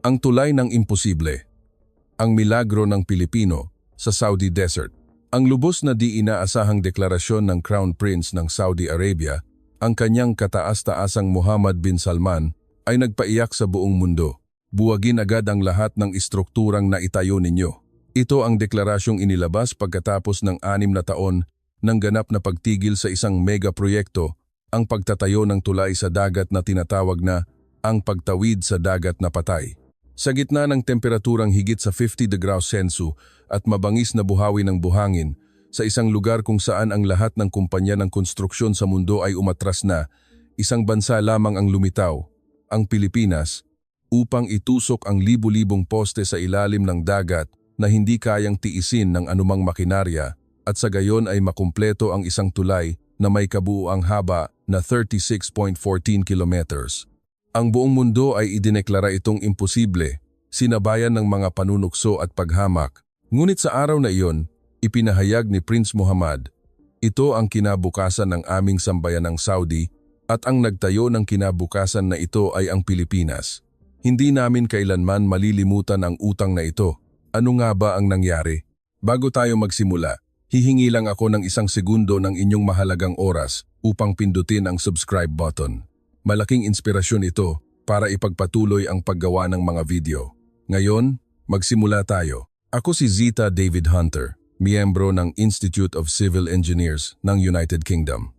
Ang tulay ng imposible. Ang milagro ng Pilipino sa Saudi Desert. Ang lubos na di inaasahang deklarasyon ng Crown Prince ng Saudi Arabia, ang kanyang kataas-taasang Mohammed bin Salman, ay nagpaiyak sa buong mundo. Buwagin agad ang lahat ng istrukturang naitayo ninyo. Ito ang deklarasyong inilabas pagkatapos ng 6 na taon ng ganap na pagtigil sa isang megaproyekto, ang pagtatayo ng tulay sa dagat na tinatawag na ang pagtawid sa dagat na patay. Sa gitna ng temperaturang higit sa 50 degrees Celsius at mabangis na buhawi ng buhangin, sa isang lugar kung saan ang lahat ng kumpanya ng konstruksyon sa mundo ay umatras na, isang bansa lamang ang lumitaw, ang Pilipinas, upang itusok ang libu-libong poste sa ilalim ng dagat na hindi kayang tiisin ng anumang makinarya at sa gayon ay makumpleto ang isang tulay na may kabuuang haba na 36.14 kilometers. Ang buong mundo ay idineklara itong imposible, sinabayan ng mga panunukso at paghamak. Ngunit sa araw na iyon, ipinahayag ni Prince Mohammed, ito ang kinabukasan ng aming sambayanang Saudi at ang nagtayo ng kinabukasan na ito ay ang Pilipinas. Hindi namin kailanman malilimutan ang utang na ito. Ano nga ba ang nangyari? Bago tayo magsimula, hihingi lang ako ng 1 segundo ng inyong mahalagang oras upang pindutin ang subscribe button. Malaking inspirasyon ito para ipagpatuloy ang paggawa ng mga video. Ngayon, magsimula tayo. Ako si Zita David Hunter, miyembro ng Institute of Civil Engineers ng United Kingdom.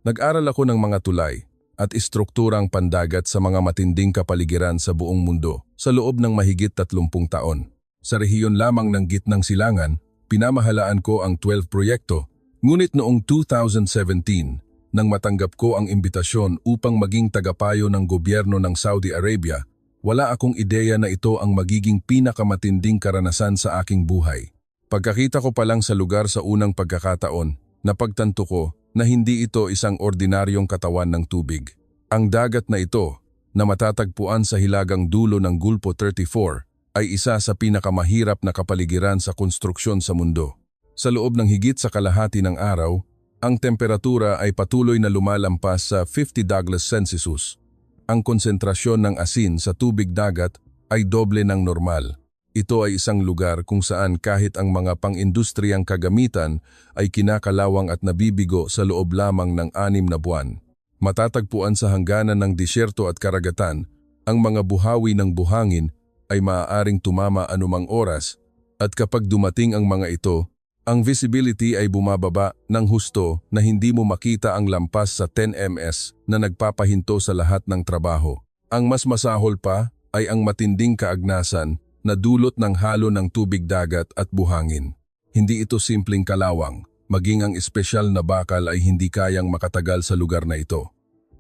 Nag-aral ako ng mga tulay at istrukturang pandagat sa mga matinding kapaligiran sa buong mundo sa loob ng mahigit 30 taon. Sa rehiyon lamang ng Gitnang Silangan, pinamahalaan ko ang 12 proyekto, ngunit noong 2017, nang matanggap ko ang imbitasyon upang maging tagapayo ng gobyerno ng Saudi Arabia, wala akong ideya na ito ang magiging pinakamatinding karanasan sa aking buhay. Pagkakita ko pa lang sa lugar sa unang pagkakataon, napagtanto ko na hindi ito isang ordinaryong katawan ng tubig. Ang dagat na ito, na matatagpuan sa hilagang dulo ng Gulpo 34, ay isa sa pinakamahirap na kapaligiran sa konstruksyon sa mundo. Sa loob ng higit sa kalahati ng araw, ang temperatura ay patuloy na lumalampas sa 50 degrees Celsius. Ang konsentrasyon ng asin sa tubig dagat ay doble ng normal. Ito ay isang lugar kung saan kahit ang mga pang-industriyang kagamitan ay kinakalawang at nabibigo sa loob lamang ng 6 na buwan. Matatagpuan sa hangganan ng disyerto at karagatan, ang mga buhawi ng buhangin ay maaaring tumama anumang oras at kapag dumating ang mga ito, ang visibility ay bumababa ng husto na hindi mo makita ang lampas sa 10 ms na nagpapahinto sa lahat ng trabaho. Ang mas masahol pa ay ang matinding kaagnasan na dulot ng halo ng tubig dagat at buhangin. Hindi ito simpleng kalawang, maging ang espesyal na bakal ay hindi kayang makatagal sa lugar na ito.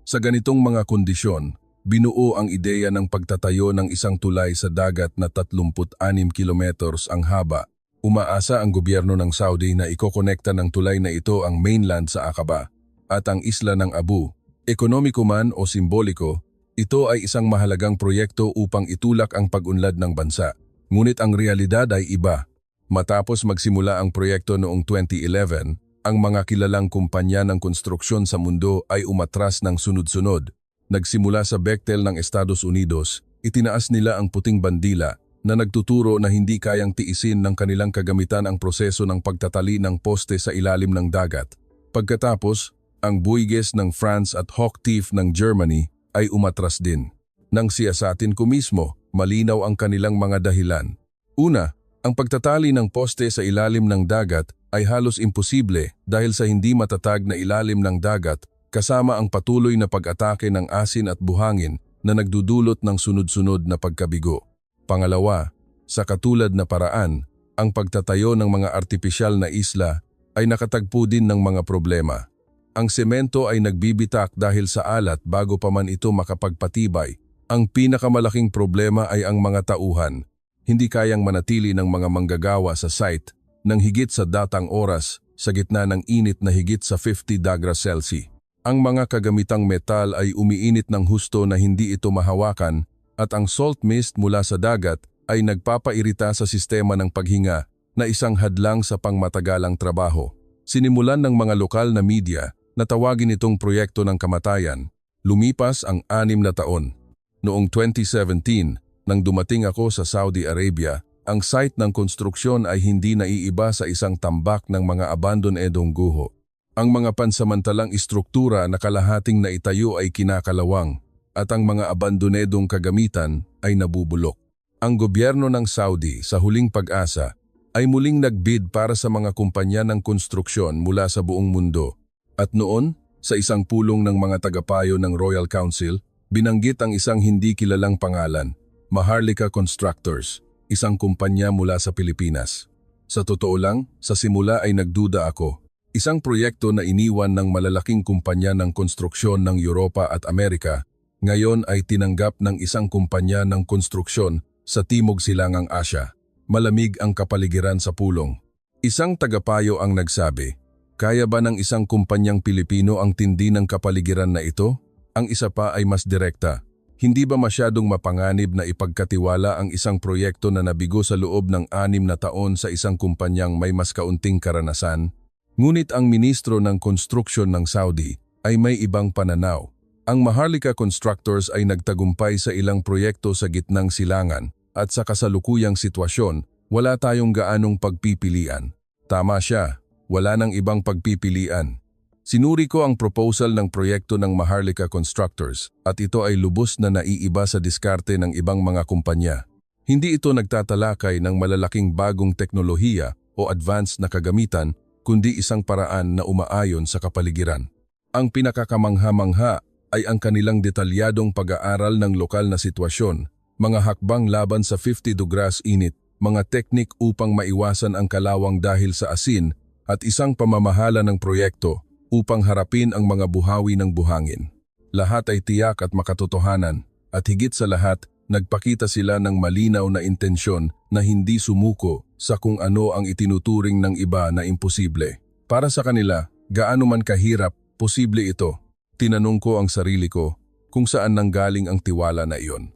Sa ganitong mga kondisyon, binuo ang ideya ng pagtatayo ng isang tulay sa dagat na 36 kilometers ang haba. Umaasa ang gobyerno ng Saudi na ikokonekta ng tulay na ito ang mainland sa Aqaba at ang isla ng Abu. Ekonomiko man o simboliko, ito ay isang mahalagang proyekto upang itulak ang pag-unlad ng bansa. Ngunit ang realidad ay iba. Matapos magsimula ang proyekto noong 2011, ang mga kilalang kumpanya ng konstruksyon sa mundo ay umatras ng sunod-sunod. Nagsimula sa Bechtel ng Estados Unidos, itinaas nila ang puting bandila na nagtuturo na hindi kayang tiisin ng kanilang kagamitan ang proseso ng pagtatali ng poste sa ilalim ng dagat. Pagkatapos, ang Bouygues ng France at Hochtief ng Germany ay umatras din. Nang siyasatin ko mismo, malinaw ang kanilang mga dahilan. Una, ang pagtatali ng poste sa ilalim ng dagat ay halos imposible dahil sa hindi matatag na ilalim ng dagat kasama ang patuloy na pag-atake ng asin at buhangin na nagdudulot ng sunod-sunod na pagkabigo. Pangalawa, sa katulad na paraan, ang pagtatayo ng mga artipisyal na isla ay nakatagpo din ng mga problema. Ang semento ay nagbibitak dahil sa alat bago pa man ito makapagpatibay. Ang pinakamalaking problema ay ang mga tauhan. Hindi kayang manatili ng mga manggagawa sa site ng higit sa datang oras sa gitna ng init na higit sa 50 degrees Celsius. Ang mga kagamitang metal ay umiinit ng husto na hindi ito mahawakan at ang salt mist mula sa dagat ay nagpapairita sa sistema ng paghinga na isang hadlang sa pangmatagalang trabaho. Sinimulan ng mga lokal na media na tawagin itong proyekto ng kamatayan. Lumipas ang 6 na taon. Noong 2017, Nang dumating ako sa Saudi Arabia, ang site ng konstruksyon ay hindi naiiba sa isang tambak ng mga abandonedong guho. Ang mga pansamantalang istruktura na kalahating naitayo ay kinakalawang at ang mga abandonedong kagamitan ay nabubulok. Ang gobyerno ng Saudi sa huling pag-asa ay muling nagbid para sa mga kumpanya ng konstruksyon mula sa buong mundo. At noon, sa isang pulong ng mga tagapayo ng Royal Council, binanggit ang isang hindi kilalang pangalan, Maharlika Constructors, isang kumpanya mula sa Pilipinas. Sa totoo lang, sa simula ay nagduda ako. Isang proyekto na iniwan ng malalaking kumpanya ng konstruksyon ng Europa at Amerika, ngayon ay tinanggap ng isang kumpanya ng konstruksyon sa Timog Silangang Asya. Malamig ang kapaligiran sa pulong. Isang tagapayo ang nagsabi, kaya ba ng isang kumpanyang Pilipino ang tindi ng kapaligiran na ito? Ang isa pa ay mas direkta. Hindi ba masyadong mapanganib na ipagkatiwala ang isang proyekto na nabigo sa loob ng 6 na taon sa isang kumpanyang may mas kaunting karanasan? Ngunit ang ministro ng konstruksyon ng Saudi ay may ibang pananaw. Ang Maharlika Constructors ay nagtagumpay sa ilang proyekto sa gitnang silangan at sa kasalukuyang sitwasyon, wala tayong gaanong pagpipilian. Tama siya. Wala nang ibang pagpipilian. Sinuri ko ang proposal ng proyekto ng Maharlika Constructors at ito ay lubos na naiiba sa diskarte ng ibang mga kumpanya. Hindi ito nagtatalakay ng malalaking bagong teknolohiya o advanced na kagamitan, kundi isang paraan na umaayon sa kapaligiran. Ang pinakakamangha-mangha ay ang kanilang detalyadong pag-aaral ng lokal na sitwasyon, mga hakbang laban sa 50 degrees init, mga teknik upang maiwasan ang kalawang dahil sa asin, at isang pamamahala ng proyekto upang harapin ang mga buhawi ng buhangin. Lahat ay tiyak at makatotohanan at higit sa lahat, nagpakita sila ng malinaw na intensyon na hindi sumuko sa kung ano ang itinuturing ng iba na imposible. Para sa kanila, gaano man kahirap, posible ito. Tinanong ko ang sarili ko kung saan nanggaling ang tiwala na iyon.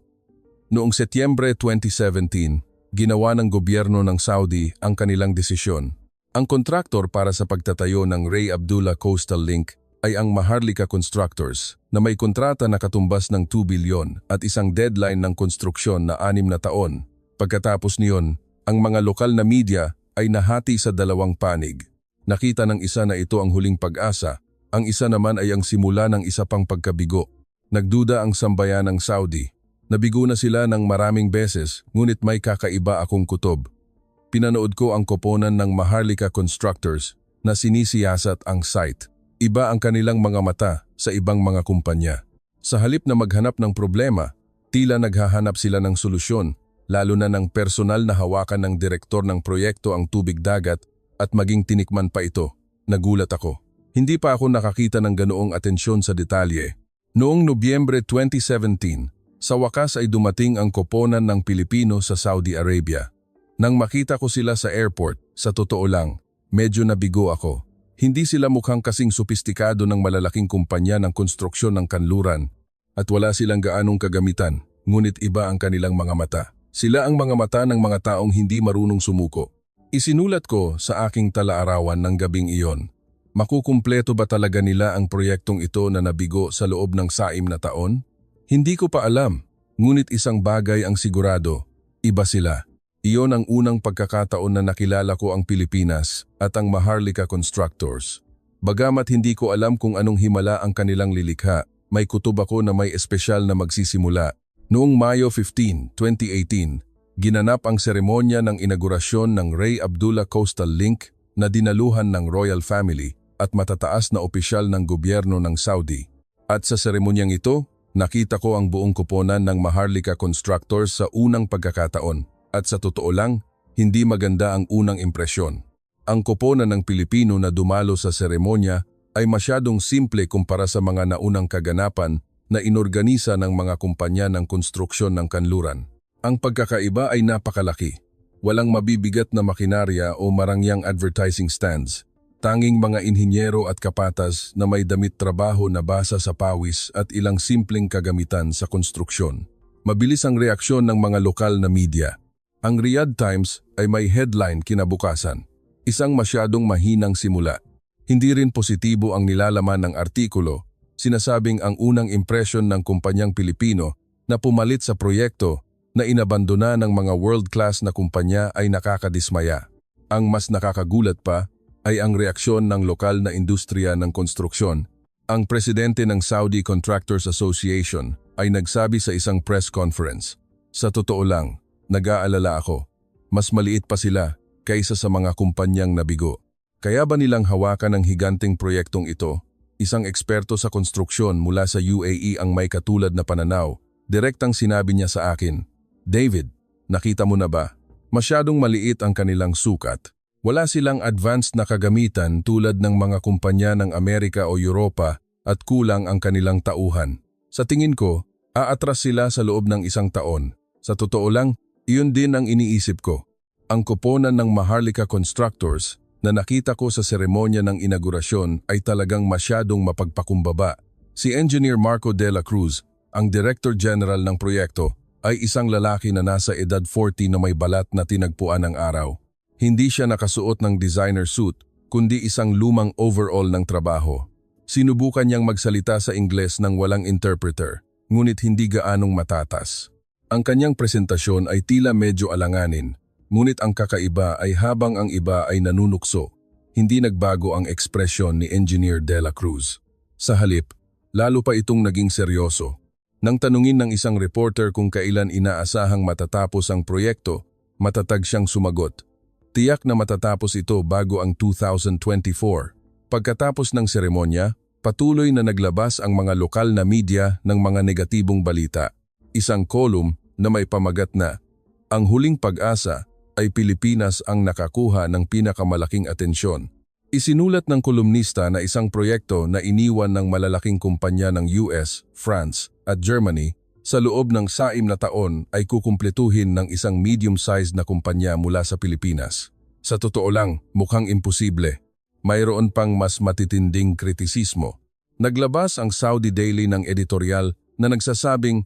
Noong Setyembre 2017, ginawa ng gobyerno ng Saudi ang kanilang desisyon. Ang kontraktor para sa pagtatayo ng Ray Abdullah Coastal Link ay ang Maharlika Constructors na may kontrata na katumbas ng 2 bilyon at isang deadline ng konstruksyon na 6 na taon. Pagkatapos niyon, ang mga lokal na media ay nahati sa dalawang panig. Nakita ng isa na ito ang huling pag-asa, ang isa naman ay ang simula ng isa pang pagkabigo. Nagduda ang sambayan ng Saudi. Nabigo na sila ng maraming beses, ngunit may kakaiba akong kutob. Pinanood ko ang koponan ng Maharlika Constructors na sinisiyasat ang site. Iba ang kanilang mga mata sa ibang mga kumpanya. Sa halip na maghanap ng problema, tila naghahanap sila ng solusyon, lalo na ng personal na hawakan ng direktor ng proyekto ang tubig dagat at maging tinikman pa ito. Nagulat ako. Hindi pa ako nakakita ng ganoong atensyon sa detalye. Noong Nobyembre 2017, sa wakas ay dumating ang koponan ng Pilipino sa Saudi Arabia. Nang makita ko sila sa airport, sa totoo lang, medyo nabigo ako. Hindi sila mukhang kasing sopistikado ng malalaking kumpanya ng konstruksyon ng kanluran at wala silang gaanong kagamitan, ngunit iba ang kanilang mga mata. Sila ang mga mata ng mga taong hindi marunong sumuko. Isinulat ko sa aking talaarawan ng gabing iyon. Makukumpleto ba talaga nila ang proyektong ito na nabigo sa loob ng 6 na taon? Hindi ko pa alam, ngunit isang bagay ang sigurado, iba sila. Iyon ang unang pagkakataon na nakilala ko ang Pilipinas at ang Maharlika Constructors. Bagamat hindi ko alam kung anong himala ang kanilang lilikha, may kutob ako na may espesyal na magsisimula. Noong Mayo 15, 2018, ginanap ang seremonya ng inaugurasyon ng Ray Abdullah Coastal Link na dinaluhan ng Royal Family at matataas na opisyal ng gobyerno ng Saudi. At sa seremonyang ito, nakita ko ang buong koponan ng Maharlika Constructors sa unang pagkakataon. At sa totoo lang, hindi maganda ang unang impresyon. Ang koponan ng Pilipino na dumalo sa seremonya ay masyadong simple kumpara sa mga naunang kaganapan na inorganisa ng mga kumpanya ng konstruksyon ng kanluran. Ang pagkakaiba ay napakalaki. Walang mabibigat na makinarya o marangyang advertising stands. Tanging mga inhinyero at kapatas na may damit trabaho na basa sa pawis at ilang simpleng kagamitan sa konstruksyon. Mabilis ang reaksyon ng mga lokal na media. Ang Riyadh Times ay may headline kinabukasan, isang masyadong mahinang simula. Hindi rin positibo ang nilalaman ng artikulo, sinasabing ang unang impresyon ng kumpanyang Pilipino na pumalit sa proyekto na inabandona ng mga world-class na kumpanya ay nakakadismaya. Ang mas nakakagulat pa ay ang reaksyon ng lokal na industriya ng konstruksyon. Ang presidente ng Saudi Contractors Association ay nagsabi sa isang press conference, "Sa totoo lang, nag-aalala ako. Mas maliit pa sila kaysa sa mga kumpanyang nabigo. Kaya ba nilang hawakan ang higanting proyektong ito?" Isang eksperto sa konstruksyon mula sa UAE ang may katulad na pananaw. Direktang sinabi niya sa akin, "David, nakita mo na ba? Masyadong maliit ang kanilang sukat. Wala silang advanced na kagamitan tulad ng mga kumpanya ng Amerika o Europa at kulang ang kanilang tauhan. Sa tingin ko, aatras sila sa loob ng isang taon. Sa totoo lang, iyon din ang iniisip ko. Ang koponan ng Maharlika Constructors na nakita ko sa seremonya ng inaugurasyon ay talagang masyadong mapagpakumbaba. Si Engineer Marco de la Cruz, ang Director General ng proyekto, ay isang lalaki na nasa edad 40 na may balat na tinagpuan ng araw. Hindi siya nakasuot ng designer suit, kundi isang lumang overall ng trabaho. Sinubukan niyang magsalita sa Ingles nang walang interpreter, ngunit hindi gaanong matatas. Ang kanyang presentasyon ay tila medyo alanganin, ngunit ang kakaiba ay habang ang iba ay nanunukso, hindi nagbago ang ekspresyon ni Engineer de la Cruz. Sa halip, lalo pa itong naging seryoso. Nang tanungin ng isang reporter kung kailan inaasahang matatapos ang proyekto, matatag siyang sumagot. Tiyak na matatapos ito bago ang 2024. Pagkatapos ng seremonya, patuloy na naglabas ang mga lokal na media ng mga negatibong balita. Isang kolum na may pamagat na, "Ang huling pag-asa ay Pilipinas ang nakakuha ng pinakamalaking atensyon." Isinulat ng kolumnista na isang proyekto na iniwan ng malalaking kumpanya ng US, France at Germany sa loob ng 6 na taon ay kukumpletuhin ng isang medium-sized na kumpanya mula sa Pilipinas. Sa totoo lang, mukhang imposible. Mayroon pang mas matitinding kritisismo. Naglabas ang Saudi Daily ng editorial na nagsasabing,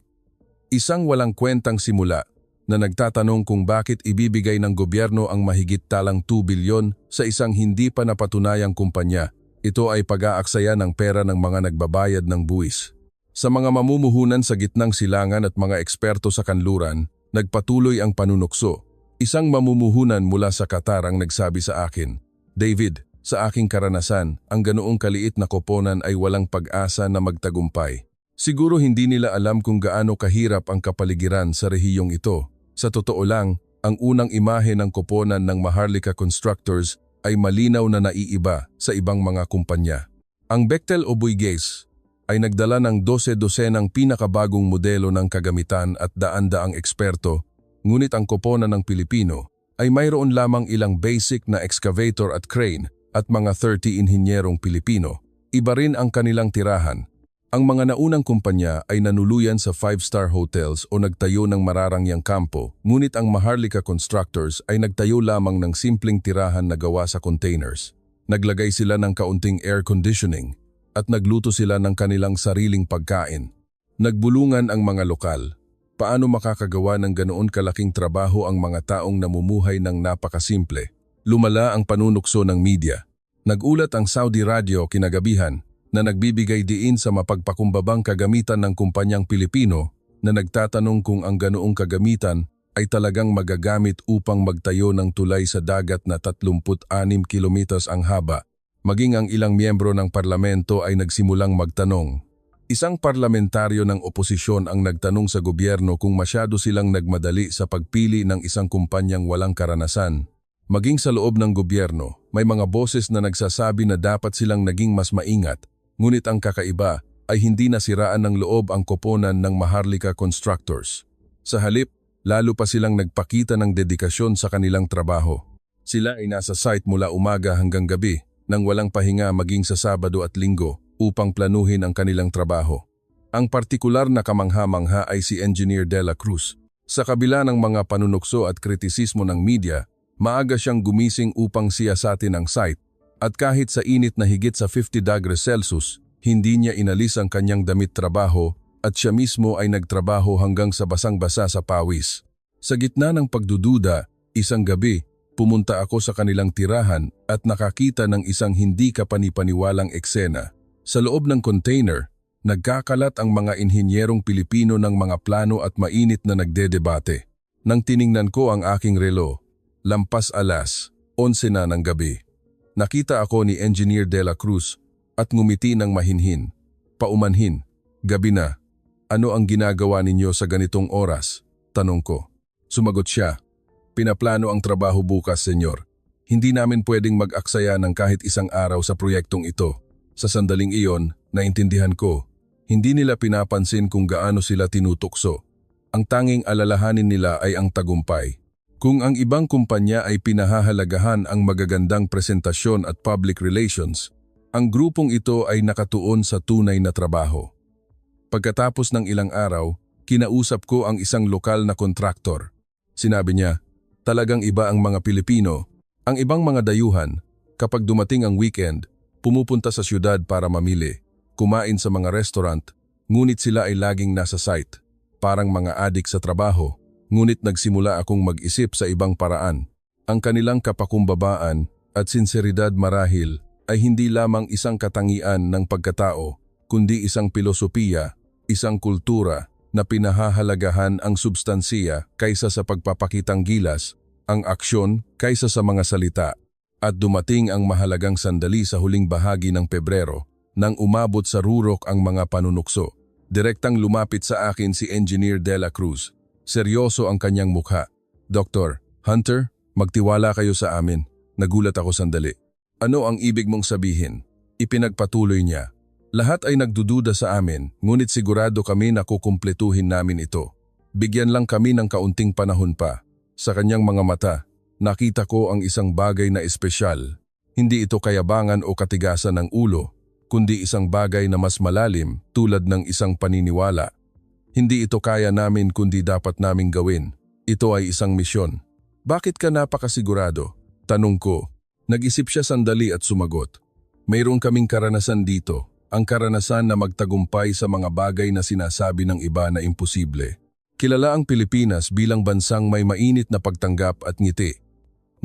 "Isang walang kwentang simula na nagtatanong kung bakit ibibigay ng gobyerno ang mahigit talang 2 bilyon sa isang hindi pa napatunayang kumpanya. Ito ay pag-aaksaya ng pera ng mga nagbabayad ng buwis." Sa mga mamumuhunan sa gitnang silangan at mga eksperto sa kanluran, nagpatuloy ang panunukso. Isang mamumuhunan mula sa Qatar ang nagsabi sa akin, "David, sa aking karanasan, ang ganoong kaliit na koponan ay walang pag-asa na magtagumpay. Siguro hindi nila alam kung gaano kahirap ang kapaligiran sa rehiyong ito. Sa totoo lang, ang unang imahe ng koponan ng Maharlika Constructors ay malinaw na naiiba sa ibang mga kumpanya. Ang Bechtel o Bouygues ay nagdala ng 12-dosenang pinakabagong modelo ng kagamitan at daan-daang eksperto, ngunit ang koponan ng Pilipino ay mayroon lamang ilang basic na excavator at crane at mga 30 inhinyerong Pilipino. Iba rin ang kanilang tirahan. Ang mga naunang kumpanya ay nanuluyan sa 5-star hotels o nagtayo ng mararangyang kampo, ngunit ang Maharlika Constructors ay nagtayo lamang ng simpleng tirahan na gawa sa containers. Naglagay sila ng kaunting air conditioning at nagluto sila ng kanilang sariling pagkain. Nagbulungan ang mga lokal. Paano makakagawa ng ganoon kalaking trabaho ang mga taong namumuhay ng napakasimple? Lumala ang panunukso ng media. Nagulat ang Saudi Radio kinagabihan na nagbibigay diin sa mapagpakumbabang kagamitan ng kumpanyang Pilipino na nagtatanong kung ang ganoong kagamitan ay talagang magagamit upang magtayo ng tulay sa dagat na 36 kilometers ang haba. Maging ang ilang miyembro ng parlamento ay nagsimulang magtanong. Isang parlamentaryo ng oposisyon ang nagtanong sa gobyerno kung masyado silang nagmadali sa pagpili ng isang kumpanyang walang karanasan. Maging sa loob ng gobyerno, may mga boses na nagsasabi na dapat silang naging mas maingat, ngunit ang kakaiba ay hindi nasiraan ng loob ang koponan ng Maharlika Constructors. Sa halip, lalo pa silang nagpakita ng dedikasyon sa kanilang trabaho. Sila ay nasa site mula umaga hanggang gabi, nang walang pahinga maging sa Sabado at Linggo upang planuhin ang kanilang trabaho. Ang partikular na kamangha-mangha ay si Engineer de la Cruz. Sa kabila ng mga panunukso at kritisismo ng media, maaga siyang gumising upang siyasatin ang site at kahit sa init na higit sa 50 degrees Celsius, hindi niya inalis ang kanyang damit trabaho at siya mismo ay nagtrabaho hanggang sa basang-basa sa pawis. Sa gitna ng pagdududa, isang gabi, pumunta ako sa kanilang tirahan at nakakita ng isang hindi kapanipaniwalang eksena. Sa loob ng container, Nagkakalat ang mga inhinyerong Pilipino ng mga plano at mainit na nagdedebate. Nang tiningnan ko ang aking relo, lampas alas, 11 na ng gabi. Nakita ako ni Engineer De La Cruz at ngumiti ng mahinhin. Paumanhin, gabi na. Ano ang ginagawa ninyo sa ganitong oras? Tanong ko. Sumagot siya, pinaplano ang trabaho bukas, senyor. Hindi namin pwedeng mag-aksaya ng kahit isang araw sa proyektong ito. Sa sandaling iyon, naintindihan ko, hindi nila pinapansin kung gaano sila tinutukso. Ang tanging alalahanin nila ay ang tagumpay. Kung ang ibang kumpanya ay pinahahalagahan ang magagandang presentasyon at public relations, ang grupong ito ay nakatuon sa tunay na trabaho. Pagkatapos ng ilang araw, kinausap ko ang isang lokal na kontraktor. Sinabi niya, talagang iba ang mga Pilipino. Ang ibang mga dayuhan, kapag dumating ang weekend, pumupunta sa syudad para mamili, kumain sa mga restaurant, ngunit sila ay laging nasa site. Parang mga adik sa trabaho, ngunit nagsimula akong mag-isip sa ibang paraan. Ang kanilang kapakumbabaan at sinseridad marahil ay hindi lamang isang katangian ng pagkatao, kundi isang pilosopiya, isang kultura na pinahahalagahan ang substansiya kaysa sa pagpapakitang gilas, ang aksyon kaysa sa mga salita. At dumating ang mahalagang sandali sa huling bahagi ng Pebrero nang umabot sa rurok ang mga panunukso. Direktang lumapit sa akin si Engineer De La Cruz. Seryoso ang kanyang mukha. Dr. Hunter, magtiwala kayo sa amin. Nagulat ako sandali. Ano ang ibig mong sabihin? Ipinagpatuloy niya. Lahat ay nagdududa sa amin, ngunit sigurado kami na kukumpletuhin namin ito. Bigyan lang kami ng kaunting panahon pa. Sa kanyang mga mata, nakita ko ang isang bagay na espesyal. Hindi ito kayabangan o katigasan ng ulo, kundi isang bagay na mas malalim tulad ng isang paniniwala. Hindi ito kaya namin kundi dapat naming gawin. Ito ay isang misyon. Bakit ka napakasigurado? Tanong ko. Nag-isip siya sandali at sumagot. Mayroon kaming karanasan dito. Ang karanasan na magtagumpay sa mga bagay na sinasabi ng iba na imposible. Kilala ang Pilipinas bilang bansang may mainit na pagtanggap at ngiti.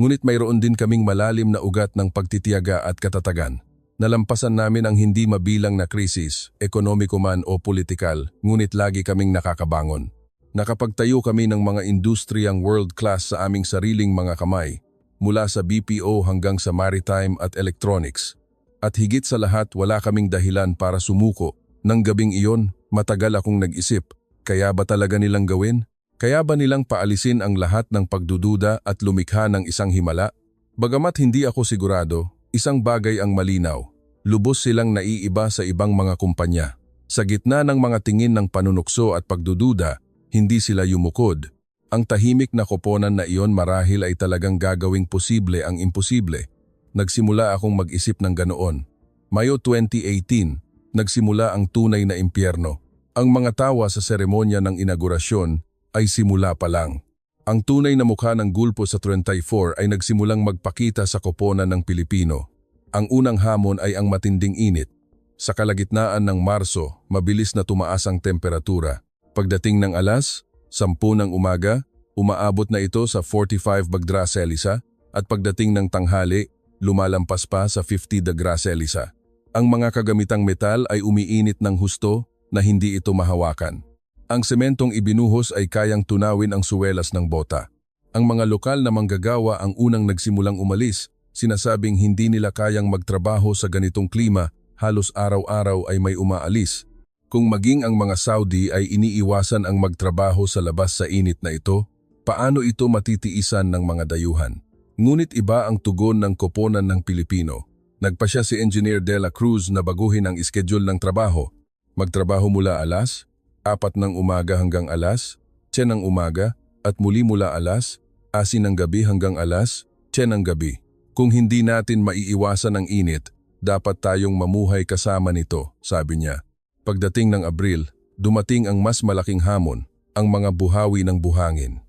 Ngunit mayroon din kaming malalim na ugat ng pagtitiyaga at katatagan. Nalampasan namin ang hindi mabilang na krisis, ekonomiko man o politikal, ngunit lagi kaming nakakabangon. Nakapagtayo kami ng mga industriyang world-class sa aming sariling mga kamay, mula sa BPO hanggang sa maritime at electronics. At higit sa lahat, wala kaming dahilan para sumuko. Nang gabing iyon, matagal akong nag-isip, kaya ba talaga nilang gawin? Kaya ba nilang paalisin ang lahat ng pagdududa at lumikha ng isang himala? Bagamat hindi ako sigurado, isang bagay ang malinaw. Lubos silang naiiba sa ibang mga kumpanya. Sa gitna ng mga tingin ng panunukso at pagdududa, hindi sila yumukod. Ang tahimik na koponan na iyon marahil ay talagang gagawing posible ang imposible. Nagsimula akong mag-isip ng ganoon. Mayo 2018, nagsimula ang tunay na impyerno. Ang mga tawa sa seremonya ng inaugurasyon ay simula pa lang. Ang tunay na mukha ng gulpo sa 34 ay nagsimulang magpakita sa koponan ng Pilipino. Ang unang hamon ay ang matinding init. Sa kalagitnaan ng Marso, mabilis na tumaas ang temperatura. Pagdating ng alas, 10 ng umaga, umaabot na ito sa 45 degrees Celsius at pagdating ng tanghali, lumalampas pa sa 50 degrees Celsius. Ang mga kagamitang metal ay umiinit ng husto na hindi ito mahawakan. Ang sementong ibinuhos ay kayang tunawin ang suwelas ng bota. Ang mga lokal na manggagawa ang unang nagsimulang umalis, sinasabing hindi nila kayang magtrabaho sa ganitong klima, halos araw-araw ay may umaalis. Kung maging ang mga Saudi ay iniiwasan ang magtrabaho sa labas sa init na ito, paano ito matitiisan ng mga dayuhan? Ngunit iba ang tugon ng koponan ng Pilipino. Nagpasya si Engineer De La Cruz na baguhin ang schedule ng trabaho. Magtrabaho mula alas 4 ng umaga hanggang alas 10 ng umaga at muli mula alas 10 ng gabi hanggang alas 10 ng gabi. Kung hindi natin maiiwasan ang init, dapat tayong mamuhay kasama nito, sabi niya. Pagdating ng Abril, dumating ang mas malaking hamon, ang mga buhawi ng buhangin.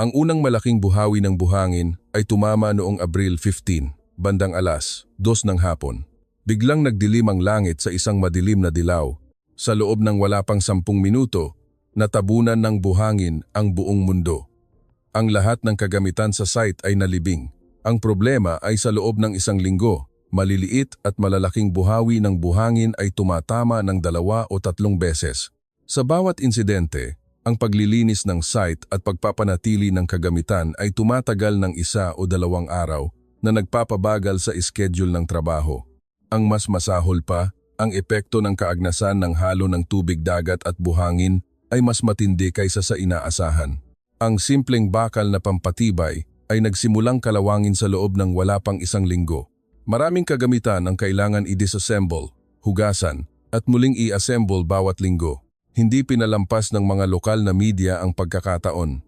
Ang unang malaking buhawi ng buhangin ay tumama noong Abril 15, bandang alas 2 ng hapon. Biglang nagdilim ang langit sa isang madilim na dilaw. Sa loob ng wala pang 10 minuto, natabunan ng buhangin ang buong mundo. Ang lahat ng kagamitan sa site ay nalibing. Ang problema ay sa loob ng 1 linggo, maliliit at malalaking buhawi ng buhangin ay tumatama ng 2 o 3 beses. Sa bawat insidente, ang paglilinis ng site at pagpapanatili ng kagamitan ay tumatagal ng 1 o 2 araw na nagpapabagal sa schedule ng trabaho. Ang mas masahol pa, ang epekto ng kaagnasan ng halo ng tubig dagat at buhangin ay mas matindi kaysa sa inaasahan. Ang simpleng bakal na pampatibay ay nagsimulang kalawangin sa loob ng wala pang 1 linggo. Maraming kagamitan ang kailangan i-disassemble, hugasan, at muling i-assemble bawat linggo. Hindi pinalampas ng mga lokal na media ang pagkakataon.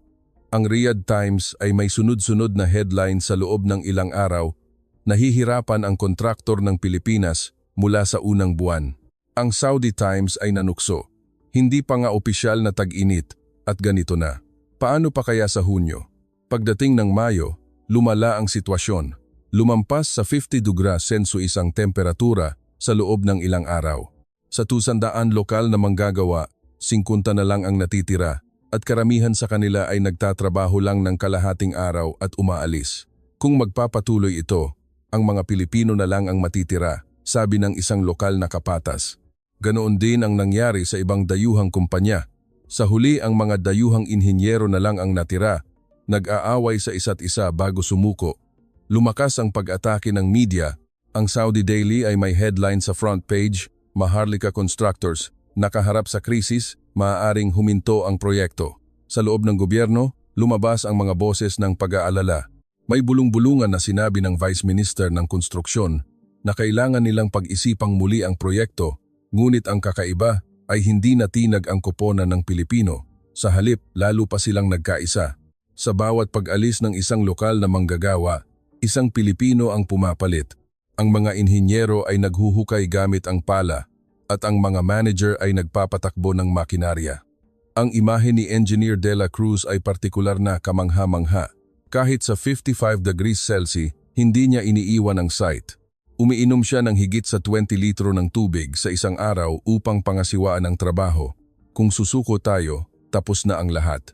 Ang Riyadh Times ay may sunod-sunod na headline sa loob ng ilang araw, nahihirapan ang kontraktor ng Pilipinas mula sa unang buwan. Ang Saudi Times ay nanukso. Hindi pa nga opisyal na tag-init at ganito na. Paano pa kaya sa Hunyo? Pagdating ng Mayo, lumala ang sitwasyon. Lumampas sa 50 degrees Celsius ang temperatura sa loob ng ilang araw. Sa 200 lokal na manggagawa, 50 na lang ang natitira at karamihan sa kanila ay nagtatrabaho lang ng kalahating araw at umaalis. Kung magpapatuloy ito, ang mga Pilipino na lang ang matitira, sabi ng isang lokal na kapatas. Ganoon din ang nangyari sa ibang dayuhang kumpanya. Sa huli ang mga dayuhang inhinyero na lang ang natira, nag-aaway sa isa't isa bago sumuko. Lumakas ang pag-atake ng media. Ang Saudi Daily ay may headline sa front page, Maharlika Constructors, nakaharap sa krisis, maaaring huminto ang proyekto. Sa loob ng gobyerno, lumabas ang mga boses ng pag-aalala. May bulong-bulungan na sinabi ng Vice Minister ng Konstruksyon na kailangan nilang pag-isipang muli ang proyekto, ngunit ang kakaiba ay hindi natinag ang koponan ng Pilipino. Sa halip, lalo pa silang nagkaisa. Sa bawat pag-alis ng isang lokal na manggagawa, isang Pilipino ang pumapalit. Ang mga inhinyero ay naghuhukay gamit ang pala at ang mga manager ay nagpapatakbo ng makinarya. Ang imahe ni Engineer De La Cruz ay partikular na kamangha-mangha. Kahit sa 55 degrees Celsius, hindi niya iniiwan ang site. Umiinom siya ng higit sa 20 litro ng tubig sa isang araw upang pangasiwaan ang trabaho. Kung susuko tayo, tapos na ang lahat.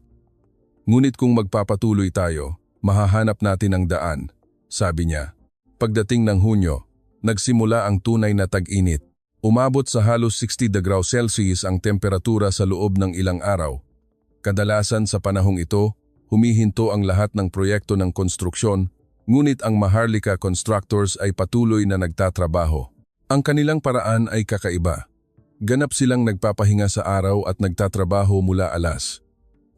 Ngunit kung magpapatuloy tayo, mahahanap natin ang daan, sabi niya. Pagdating ng Hunyo, nagsimula ang tunay na tag-init. Umabot sa halos 60 degrees Celsius ang temperatura sa loob ng ilang araw. Kadalasan sa panahong ito, humihinto ang lahat ng proyekto ng konstruksyon, ngunit ang Maharlika Constructors ay patuloy na nagtatrabaho. Ang kanilang paraan ay kakaiba. Ganap silang nagpapahinga sa araw at nagtatrabaho mula alas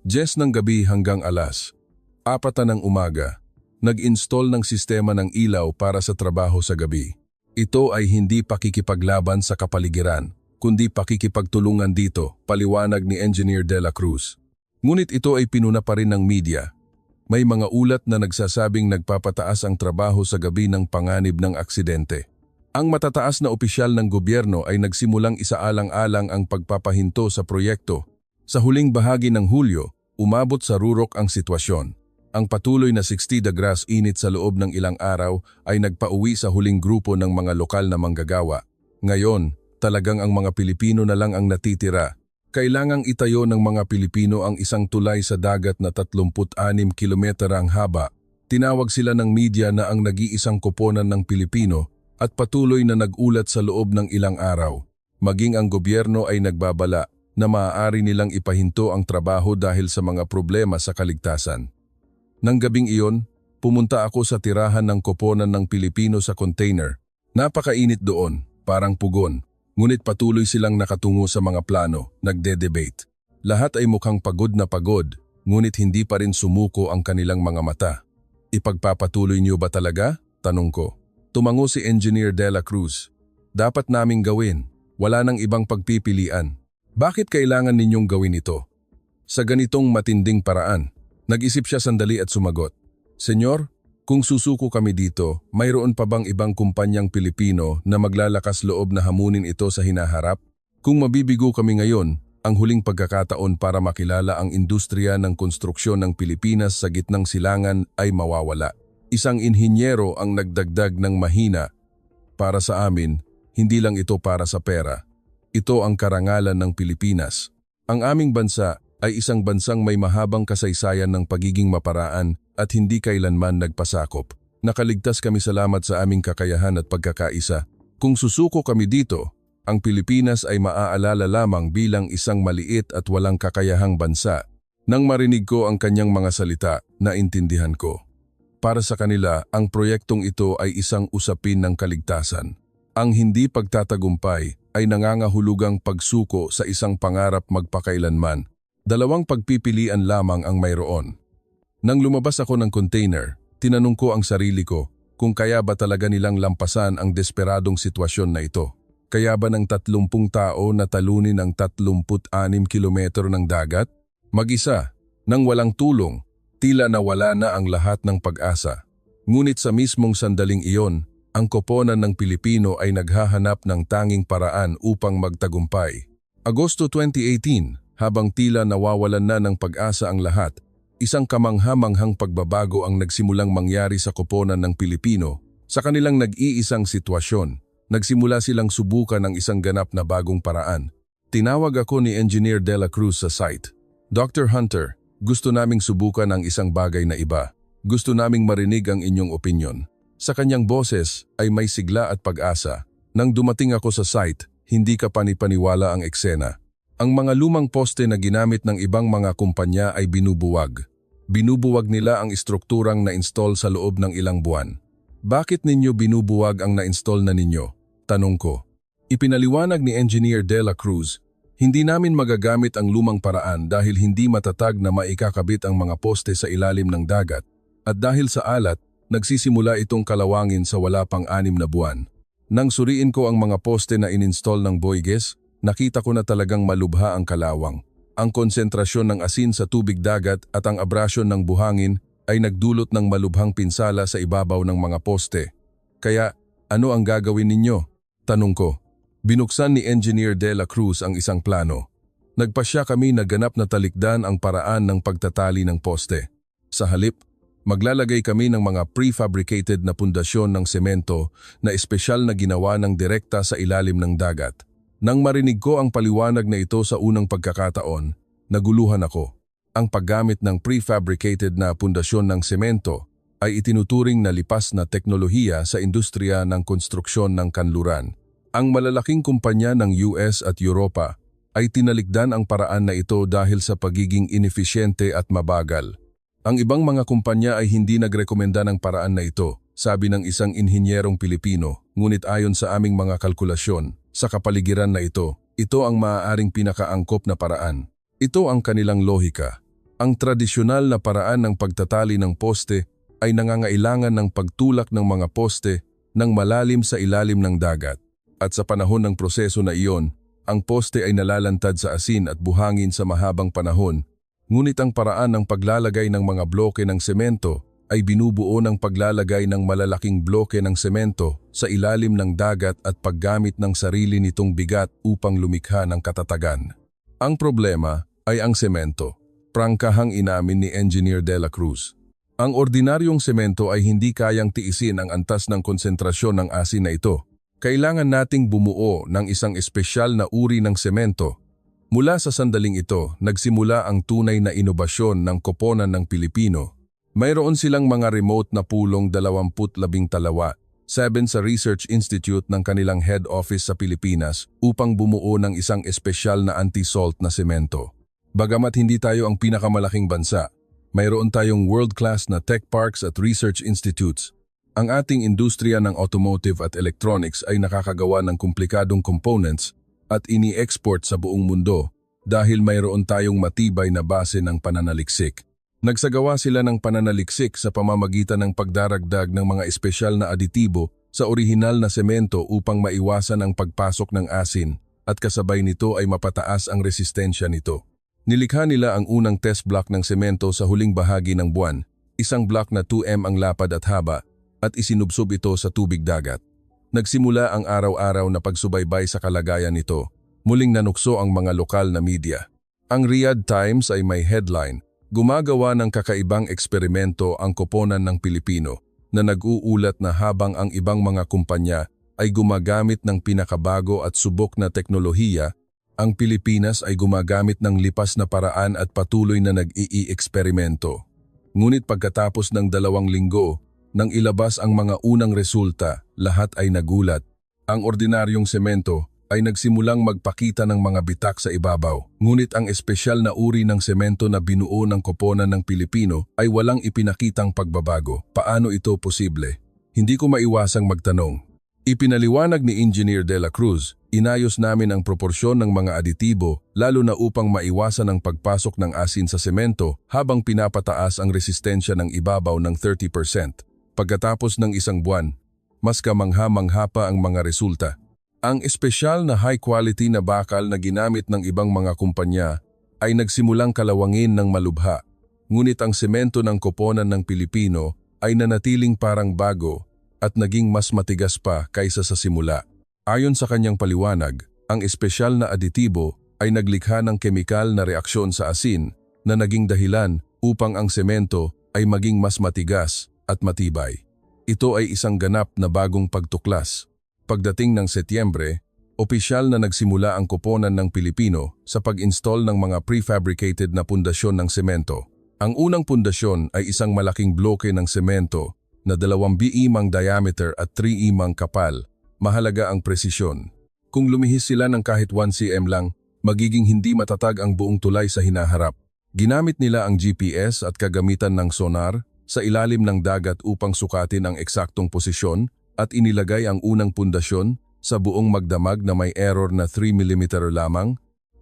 10 ng gabi hanggang alas 4 ng umaga. Nag-install ng sistema ng ilaw para sa trabaho sa gabi. Ito ay hindi pakikipaglaban sa kapaligiran, kundi pakikipagtulungan dito, paliwanag ni Engineer De La Cruz. Ngunit ito ay pinuna pa rin ng media. May mga ulat na nagsasabing nagpapataas ang trabaho sa gabi ng panganib ng aksidente. Ang matataas na opisyal ng gobyerno ay nagsimulang isaalang-alang ang pagpapahinto sa proyekto. Sa huling bahagi ng Hulyo, umabot sa rurok ang sitwasyon. Ang patuloy na 60 degrees init sa loob ng ilang araw ay nagpauwi sa huling grupo ng mga lokal na manggagawa. Ngayon, talagang ang mga Pilipino na lang ang natitira. Kailangang itayo ng mga Pilipino ang isang tulay sa dagat na 36 kilometro ang haba. Tinawag sila ng media na ang nag-iisang koponan ng Pilipino at patuloy na nag-ulat sa loob ng ilang araw. Maging ang gobyerno ay nagbabala na maaari nilang ipahinto ang trabaho dahil sa mga problema sa kaligtasan. Nang gabing iyon, pumunta ako sa tirahan ng koponan ng Pilipino sa container. Napakainit doon, parang pugon. Ngunit patuloy silang nakatungo sa mga plano, nagde-debate. Lahat ay mukhang pagod na pagod, ngunit hindi pa rin sumuko ang kanilang mga mata. Ipagpapatuloy niyo ba talaga? Tanong ko. Tumango si Engineer De La Cruz. Dapat naming gawin. Wala nang ibang pagpipilian. Bakit kailangan ninyong gawin ito? Sa ganitong matinding paraan. Nag-isip siya sandali at sumagot. Senyor, kung susuko kami dito, mayroon pa bang ibang kumpanyang Pilipino na maglalakas loob na hamunin ito sa hinaharap? Kung mabibigo kami ngayon, ang huling pagkakataon para makilala ang industriya ng konstruksyon ng Pilipinas sa gitnang silangan ay mawawala. Isang inhinyero ang nagdagdag ng mahina. Para sa amin, hindi lang ito para sa pera. Ito ang karangalan ng Pilipinas. Ang aming bansa ay isang bansang may mahabang kasaysayan ng pagiging maparaan at hindi kailanman nagpasakop. Nakaligtas kami salamat sa aming kakayahan at pagkakaisa. Kung susuko kami dito, ang Pilipinas ay maaalala lamang bilang isang maliit at walang kakayahang bansa. Nang marinig ko ang kanyang mga salita, naintindihan ko. Para sa kanila, ang proyektong ito ay isang usapin ng kaligtasan. Ang hindi pagtatagumpay ay nangangahulugang pagsuko sa isang pangarap magpakailanman. Dalawang pagpipilian lamang ang mayroon. Nang lumabas ako ng container, tinanong ko ang sarili ko kung kaya ba talaga nilang lampasan ang desperadong sitwasyon na ito. Kaya ba ng 30 tao na talunin ang 36 kilometro ng dagat? Mag-isa, nang walang tulong, tila nawala na ang lahat ng pag-asa. Ngunit sa mismong sandaling iyon, ang koponan ng Pilipino ay naghahanap ng tanging paraan upang magtagumpay. Agosto 2018, habang tila nawawalan na ng pag-asa ang lahat, isang kamangha-manghang pagbabago ang nagsimulang mangyari sa koponan ng Pilipino. Sa kanilang nag-iisang sitwasyon, nagsimula silang subukan ng isang ganap na bagong paraan. Tinawag ako ni Engineer De La Cruz sa site. Dr. Hunter, gusto naming subukan ang isang bagay na iba. Gusto naming marinig ang inyong opinyon. Sa kanyang boses ay may sigla at pag-asa. Nang dumating ako sa site, hindi ka panipaniwala ang eksena. Ang mga lumang poste na ginamit ng ibang mga kumpanya ay binubuwag. Binubuwag nila ang istrukturang na-install sa loob ng ilang buwan. Bakit ninyo binubuwag ang na-install na ninyo? Tanong ko. Ipinaliwanag ni Engineer De La Cruz, hindi namin magagamit ang lumang paraan dahil hindi matatag na maikakabit ang mga poste sa ilalim ng dagat at dahil sa alat, nagsisimula itong kalawangin sa wala pang 6 na buwan. Nang suriin ko ang mga poste na ininstall ng Boyges, nakita ko na talagang malubha ang kalawang. Ang konsentrasyon ng asin sa tubig dagat at ang abrasyon ng buhangin ay nagdulot ng malubhang pinsala sa ibabaw ng mga poste. Kaya, ano ang gagawin ninyo? Tanong ko. Binuksan ni Engineer De La Cruz ang isang plano. Nagpasya kami na ganap na talikdan ang paraan ng pagtatali ng poste. Sa halip, maglalagay kami ng mga prefabricated na pundasyon ng semento na espesyal na ginawa ng direkta sa ilalim ng dagat. Nang marinig ko ang paliwanag na ito sa unang pagkakataon, naguluhan ako. Ang paggamit ng prefabricated na pundasyon ng semento ay itinuturing na lipas na teknolohiya sa industriya ng konstruksyon ng kanluran. Ang malalaking kumpanya ng US at Europa ay tinalikdan ang paraan na ito dahil sa pagiging inefficiente at mabagal. Ang ibang mga kumpanya ay hindi nagrekomenda ng paraan na ito, sabi ng isang inhinyerong Pilipino, ngunit ayon sa aming mga kalkulasyon, sa kapaligiran na ito ang maaaring pinakaangkop na paraan. Ito ang kanilang lohika. Ang tradisyonal na paraan ng pagtatali ng poste ay nangangailangan ng pagtulak ng mga poste ng malalim sa ilalim ng dagat. At sa panahon ng proseso na iyon, ang poste ay nalalantad sa asin at buhangin sa mahabang panahon. Ngunit ang paraan ng paglalagay ng mga bloke ng semento ay binubuo ng paglalagay ng malalaking bloke ng semento sa ilalim ng dagat at paggamit ng sarili nitong bigat upang lumikha ng katatagan. Ang problema ay ang semento. Prangkahang inamin ni Engineer De La Cruz. Ang ordinaryong semento ay hindi kayang tiisin ang antas ng konsentrasyon ng asin na ito. Kailangan nating bumuo ng isang espesyal na uri ng semento. Mula sa sandaling ito, nagsimula ang tunay na inobasyon ng koponan ng Pilipino. Mayroon silang mga remote na pulong 20 talawa, 7 sa Research Institute ng kanilang head office sa Pilipinas upang bumuo ng isang espesyal na anti-salt na semento. Bagamat hindi tayo ang pinakamalaking bansa, mayroon tayong world-class na tech parks at research institutes. Ang ating industriya ng automotive at electronics ay nakakagawa ng komplikadong components at ini-export sa buong mundo dahil mayroon tayong matibay na base ng pananaliksik. Nagsagawa sila ng pananaliksik sa pamamagitan ng pagdaragdag ng mga espesyal na aditibo sa orihinal na semento upang maiwasan ang pagpasok ng asin at kasabay nito ay mapataas ang resistensya nito. Nilikha nila ang unang test block ng semento sa huling bahagi ng buwan, isang block na 2M ang lapad at haba, at isinubsob ito sa tubig dagat. Nagsimula ang araw-araw na pagsubaybay sa kalagayan nito. Muling nanukso ang mga lokal na media. Ang Riyadh Times ay may headline, "Gumagawa ng kakaibang eksperimento ang koponan ng Pilipino," na nag-uulat na habang ang ibang mga kumpanya ay gumagamit ng pinakabago at subok na teknolohiya, ang Pilipinas ay gumagamit ng lipas na paraan at patuloy na nag-ii-eksperimento. Ngunit pagkatapos ng 2 linggo, Nang ilabas ang mga unang resulta, lahat ay nagulat. Ang ordinaryong semento ay nagsimulang magpakita ng mga bitak sa ibabaw. Ngunit ang espesyal na uri ng semento na binuo ng koponan ng Pilipino ay walang ipinakitang pagbabago. Paano ito posible? Hindi ko maiwasang magtanong. Ipinaliwanag ni Engineer De La Cruz, inayos namin ang proporsyon ng mga aditibo lalo na upang maiwasan ang pagpasok ng asin sa semento habang pinapataas ang resistensya ng ibabaw ng 30%. Pagkatapos ng isang buwan, mas kamangha-mangha pa ang mga resulta. Ang espesyal na high-quality na bakal na ginamit ng ibang mga kumpanya ay nagsimulang kalawangin ng malubha. Ngunit ang semento ng koponan ng Pilipino ay nanatiling parang bago at naging mas matigas pa kaysa sa simula. Ayon sa kanyang paliwanag, ang espesyal na aditibo ay naglikha ng kemikal na reaksyon sa asin na naging dahilan upang ang semento ay maging mas matigas at matibay. Ito ay isang ganap na bagong pagtuklas. Pagdating ng Setyembre, opisyal na nagsimula ang koponan ng Pilipino sa pag-install ng mga prefabricated na pundasyon ng semento. Ang unang pundasyon ay isang malaking bloke ng semento na 2 biimang diameter at 3 imang kapal. Mahalaga ang presisyon. Kung lumihis sila ng kahit 1 cm lang, magiging hindi matatag ang buong tulay sa hinaharap. Ginamit nila ang GPS at kagamitan ng sonar sa ilalim ng dagat upang sukatin ang eksaktong posisyon at inilagay ang unang pundasyon sa buong magdamag na may error na 3 mm lamang,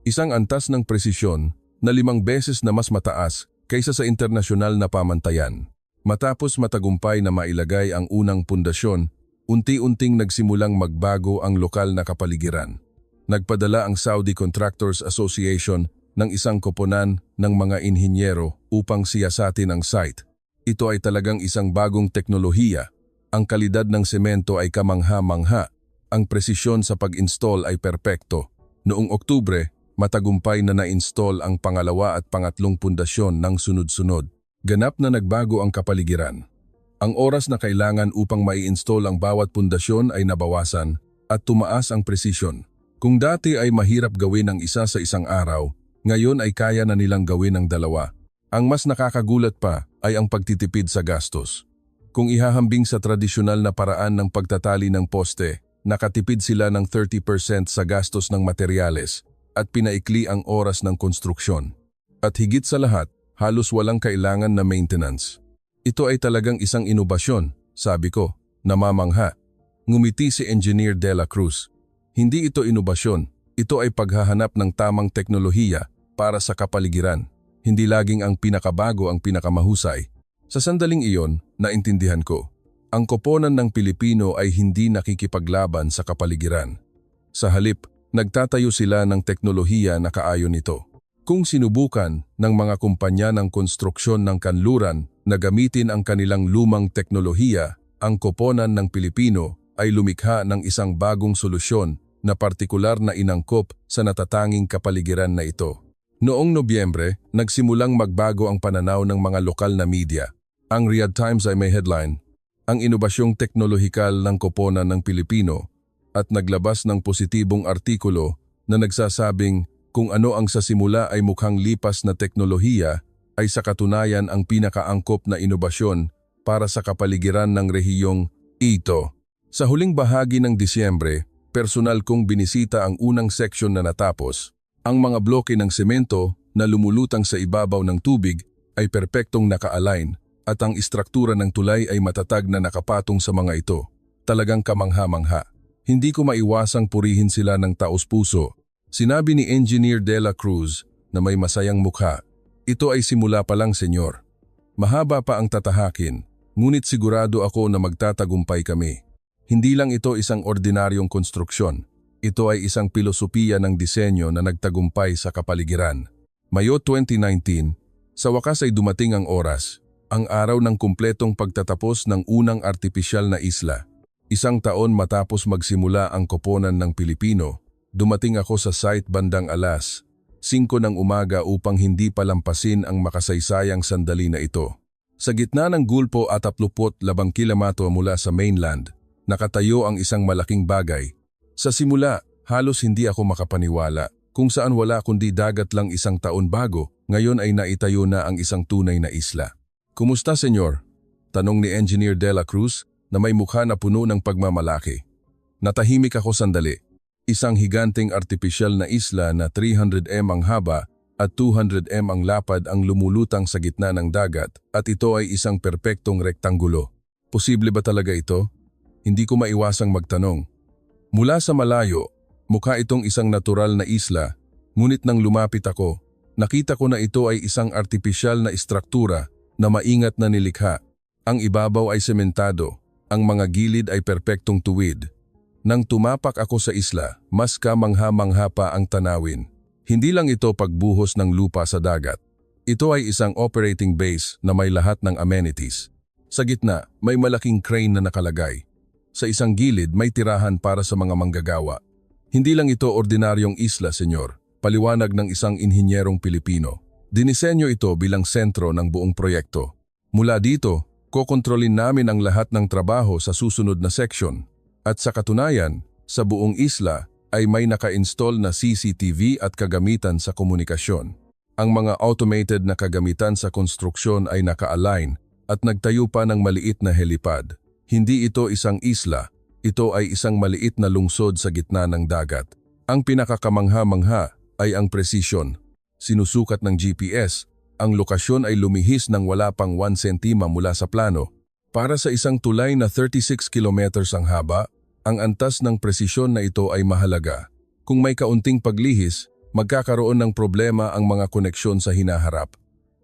isang antas ng presisyon na 5 beses na mas mataas kaysa sa internasyonal na pamantayan. Matapos matagumpay na mailagay ang unang pundasyon, unti-unting nagsimulang magbago ang lokal na kapaligiran. Nagpadala ang Saudi Contractors Association ng isang koponan ng mga inhinyero upang siyasatin ang site. Ito ay talagang isang bagong teknolohiya. Ang kalidad ng semento ay kamangha-mangha. Ang presisyon sa pag-install ay perpekto. Noong Oktubre, matagumpay na na-install ang pangalawa at pangatlong pundasyon ng sunod-sunod. Ganap na nagbago ang kapaligiran. Ang oras na kailangan upang mai-install ang bawat pundasyon ay nabawasan at tumaas ang presisyon. Kung dati ay mahirap gawin ang isa sa isang araw, ngayon ay kaya na nilang gawin ang 2. Ang mas nakakagulat pa ay ang pagtitipid sa gastos. Kung ihahambing sa tradisyonal na paraan ng pagtatali ng poste, nakatipid sila ng 30% sa gastos ng materyales at pinaikli ang oras ng konstruksyon. At higit sa lahat, halos walang kailangan na maintenance. Ito ay talagang isang inobasyon, sabi ko, namamangha. Ngumiti si Engineer De La Cruz. Hindi ito inobasyon, ito ay paghahanap ng tamang teknolohiya para sa kapaligiran. Hindi laging ang pinakabago ang pinakamahusay. Sa sandaling iyon, naintindihan ko. Ang koponan ng Pilipino ay hindi nakikipaglaban sa kapaligiran. Sa halip, nagtatayo sila ng teknolohiya na kaayon nito. Kung sinubukan ng mga kumpanya ng konstruksyon ng kanluran na gamitin ang kanilang lumang teknolohiya, ang koponan ng Pilipino ay lumikha ng isang bagong solusyon na partikular na inangkop sa natatanging kapaligiran na ito. Noong Nobyembre, nagsimulang magbago ang pananaw ng mga lokal na media. Ang Riyadh Times ay may headline, "Ang inobasyong teknolohikal ng koponan ng Pilipino," at naglabas ng positibong artikulo na nagsasabing kung ano ang sa simula ay mukhang lipas na teknolohiya ay sa katunayan ang pinakaangkop na inobasyon para sa kapaligiran ng rehiyong ito. Sa huling bahagi ng Disyembre, personal kong binisita ang unang seksyon na natapos. Ang mga bloke ng semento na lumulutang sa ibabaw ng tubig ay perpektong naka-align at ang istruktura ng tulay ay matatag na nakapatong sa mga ito. Talagang kamangha-mangha. Hindi ko maiwasang purihin sila ng taos-puso. Sinabi ni Engineer De La Cruz na may masayang mukha, "Ito ay simula pa lang, senyor. Mahaba pa ang tatahakin, ngunit sigurado ako na magtatagumpay kami. Hindi lang ito isang ordinaryong konstruksyon. Ito ay isang pilosopiya ng disenyo na nagtagumpay sa kapaligiran." Mayo 2019, sa wakas ay dumating ang oras, ang araw ng kumpletong pagtatapos ng unang artipisyal na isla. 1 taon matapos magsimula ang koponan ng Pilipino, dumating ako sa site bandang alas 5 ng umaga upang hindi palampasin ang makasaysayang sandali na ito. Sa gitna ng gulpo at 28 kilometro mula sa mainland, nakatayo ang isang malaking bagay. Sa simula, halos hindi ako makapaniwala. Kung saan wala kundi dagat lang 1 taon bago, ngayon ay naitayo na ang isang tunay na isla. "Kumusta, senyor?" Tanong ni Engineer De La Cruz na may mukha na puno ng pagmamalaki. Natahimik ako sandali. Isang higanteng artipisyal na isla na 300m ang haba at 200m ang lapad ang lumulutang sa gitna ng dagat at ito ay isang perpektong rektangulo. Posible ba talaga ito? Hindi ko maiwasang magtanong. Mula sa malayo, mukha itong isang natural na isla, ngunit nang lumapit ako, nakita ko na ito ay isang artipisyal na istruktura na maingat na nilikha. Ang ibabaw ay sementado, ang mga gilid ay perpektong tuwid. Nang tumapak ako sa isla, mas kamangha-mangha pa ang tanawin. Hindi lang ito pagbuhos ng lupa sa dagat. Ito ay isang operating base na may lahat ng amenities. Sa gitna, may malaking crane na nakalagay. Sa isang gilid, may tirahan para sa mga manggagawa. Hindi lang ito ordinaryong isla, senyor. Paliwanag ng isang inhinyerong Pilipino. Dinisenyo ito bilang sentro ng buong proyekto. Mula dito, kokontrolin namin ang lahat ng trabaho sa susunod na section. At sa katunayan, sa buong isla ay may naka-install na CCTV at kagamitan sa komunikasyon. Ang mga automated na kagamitan sa konstruksyon ay naka-align at nagtayo pa ng maliit na helipad. Hindi ito isang isla, ito ay isang maliit na lungsod sa gitna ng dagat. Ang pinakakamangha-mangha ay ang precision. Sinusukat ng GPS, ang lokasyon ay lumihis ng wala pang 1 sentima mula sa plano. Para sa isang tulay na 36 kilometers ang haba, ang antas ng presisyon na ito ay mahalaga. Kung may kaunting paglihis, magkakaroon ng problema ang mga koneksyon sa hinaharap.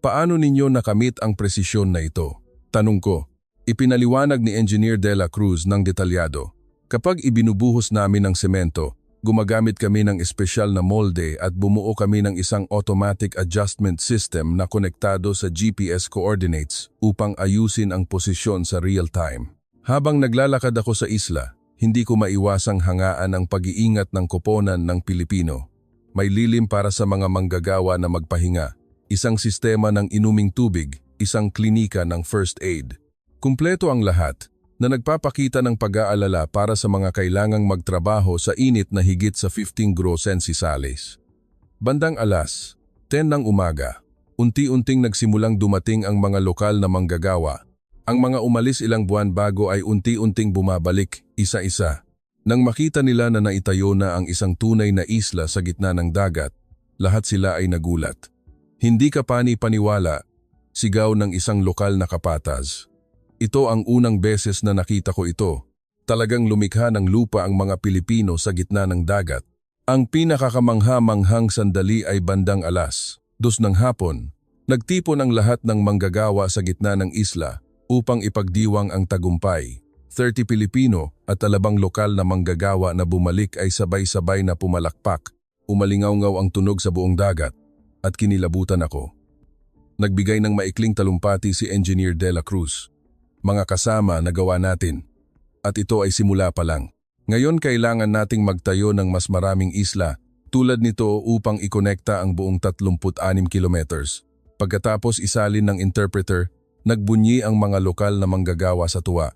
Paano ninyo nakamit ang presisyon na ito? Tanong ko. Ipinaliwanag ni Engineer De La Cruz ng detalyado. Kapag ibinubuhos namin ng semento, gumagamit kami ng espesyal na molde at bumuo kami ng isang automatic adjustment system na konektado sa GPS coordinates upang ayusin ang posisyon sa real time. Habang naglalakad ako sa isla, hindi ko maiwasang hangaan ang pag-iingat ng koponan ng Pilipino. May lilim para sa mga manggagawa na magpahinga, isang sistema ng inuming tubig, isang klinika ng first aid. Kumpleto ang lahat na nagpapakita ng pag-aalala para sa mga kailangang magtrabaho sa init na higit sa 15 Celsius. Bandang alas 10 ng umaga, unti-unting nagsimulang dumating ang mga lokal na manggagawa. Ang mga umalis ilang buwan bago ay unti-unting bumabalik, isa-isa. Nang makita nila na naitayo na ang isang tunay na isla sa gitna ng dagat, lahat sila ay nagulat. Hindi ka pani-paniwala, sigaw ng isang lokal na kapatas. Ito ang unang beses na nakita ko ito. Talagang lumikha ng lupa ang mga Pilipino sa gitna ng dagat. Ang pinakakamangha-manghang sandali ay bandang alas 2 ng hapon. Nagtipon ang lahat ng manggagawa sa gitna ng isla upang ipagdiwang ang tagumpay. 30 Pilipino at 2 lokal na manggagawa na bumalik ay sabay-sabay na pumalakpak. Umalingaw-ngaw ang tunog sa buong dagat at kinilabutan ako. Nagbigay ng maikling talumpati si Engineer De La Cruz. Mga kasama, nagawa natin. At ito ay simula pa lang. Ngayon kailangan nating magtayo ng mas maraming isla tulad nito upang ikonekta ang buong 36 kilometers. Pagkatapos isalin ng interpreter, nagbunyi ang mga lokal na manggagawa sa tuwa.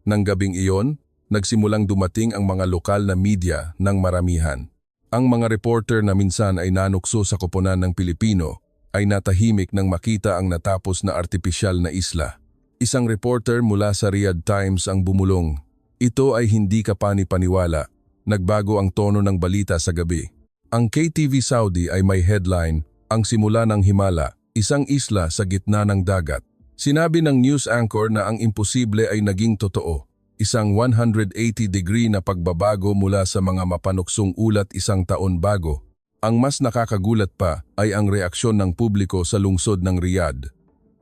Nang gabing iyon, nagsimulang dumating ang mga lokal na media ng maramihan. Ang mga reporter na minsan ay nanukso sa koponan ng Pilipino ay natahimik nang makita ang natapos na artipisyal na isla. Isang reporter mula sa Riyadh Times ang bumulong. Ito ay hindi ka pani-paniwala. Nagbago ang tono ng balita sa gabi. Ang KTV Saudi ay may headline, ang simula ng himala, isang isla sa gitna ng dagat. Sinabi ng news anchor na ang imposible ay naging totoo. Isang 180-degree na pagbabago mula sa mga mapanuksong ulat isang taon bago. Ang mas nakakagulat pa ay ang reaksyon ng publiko sa lungsod ng Riyadh.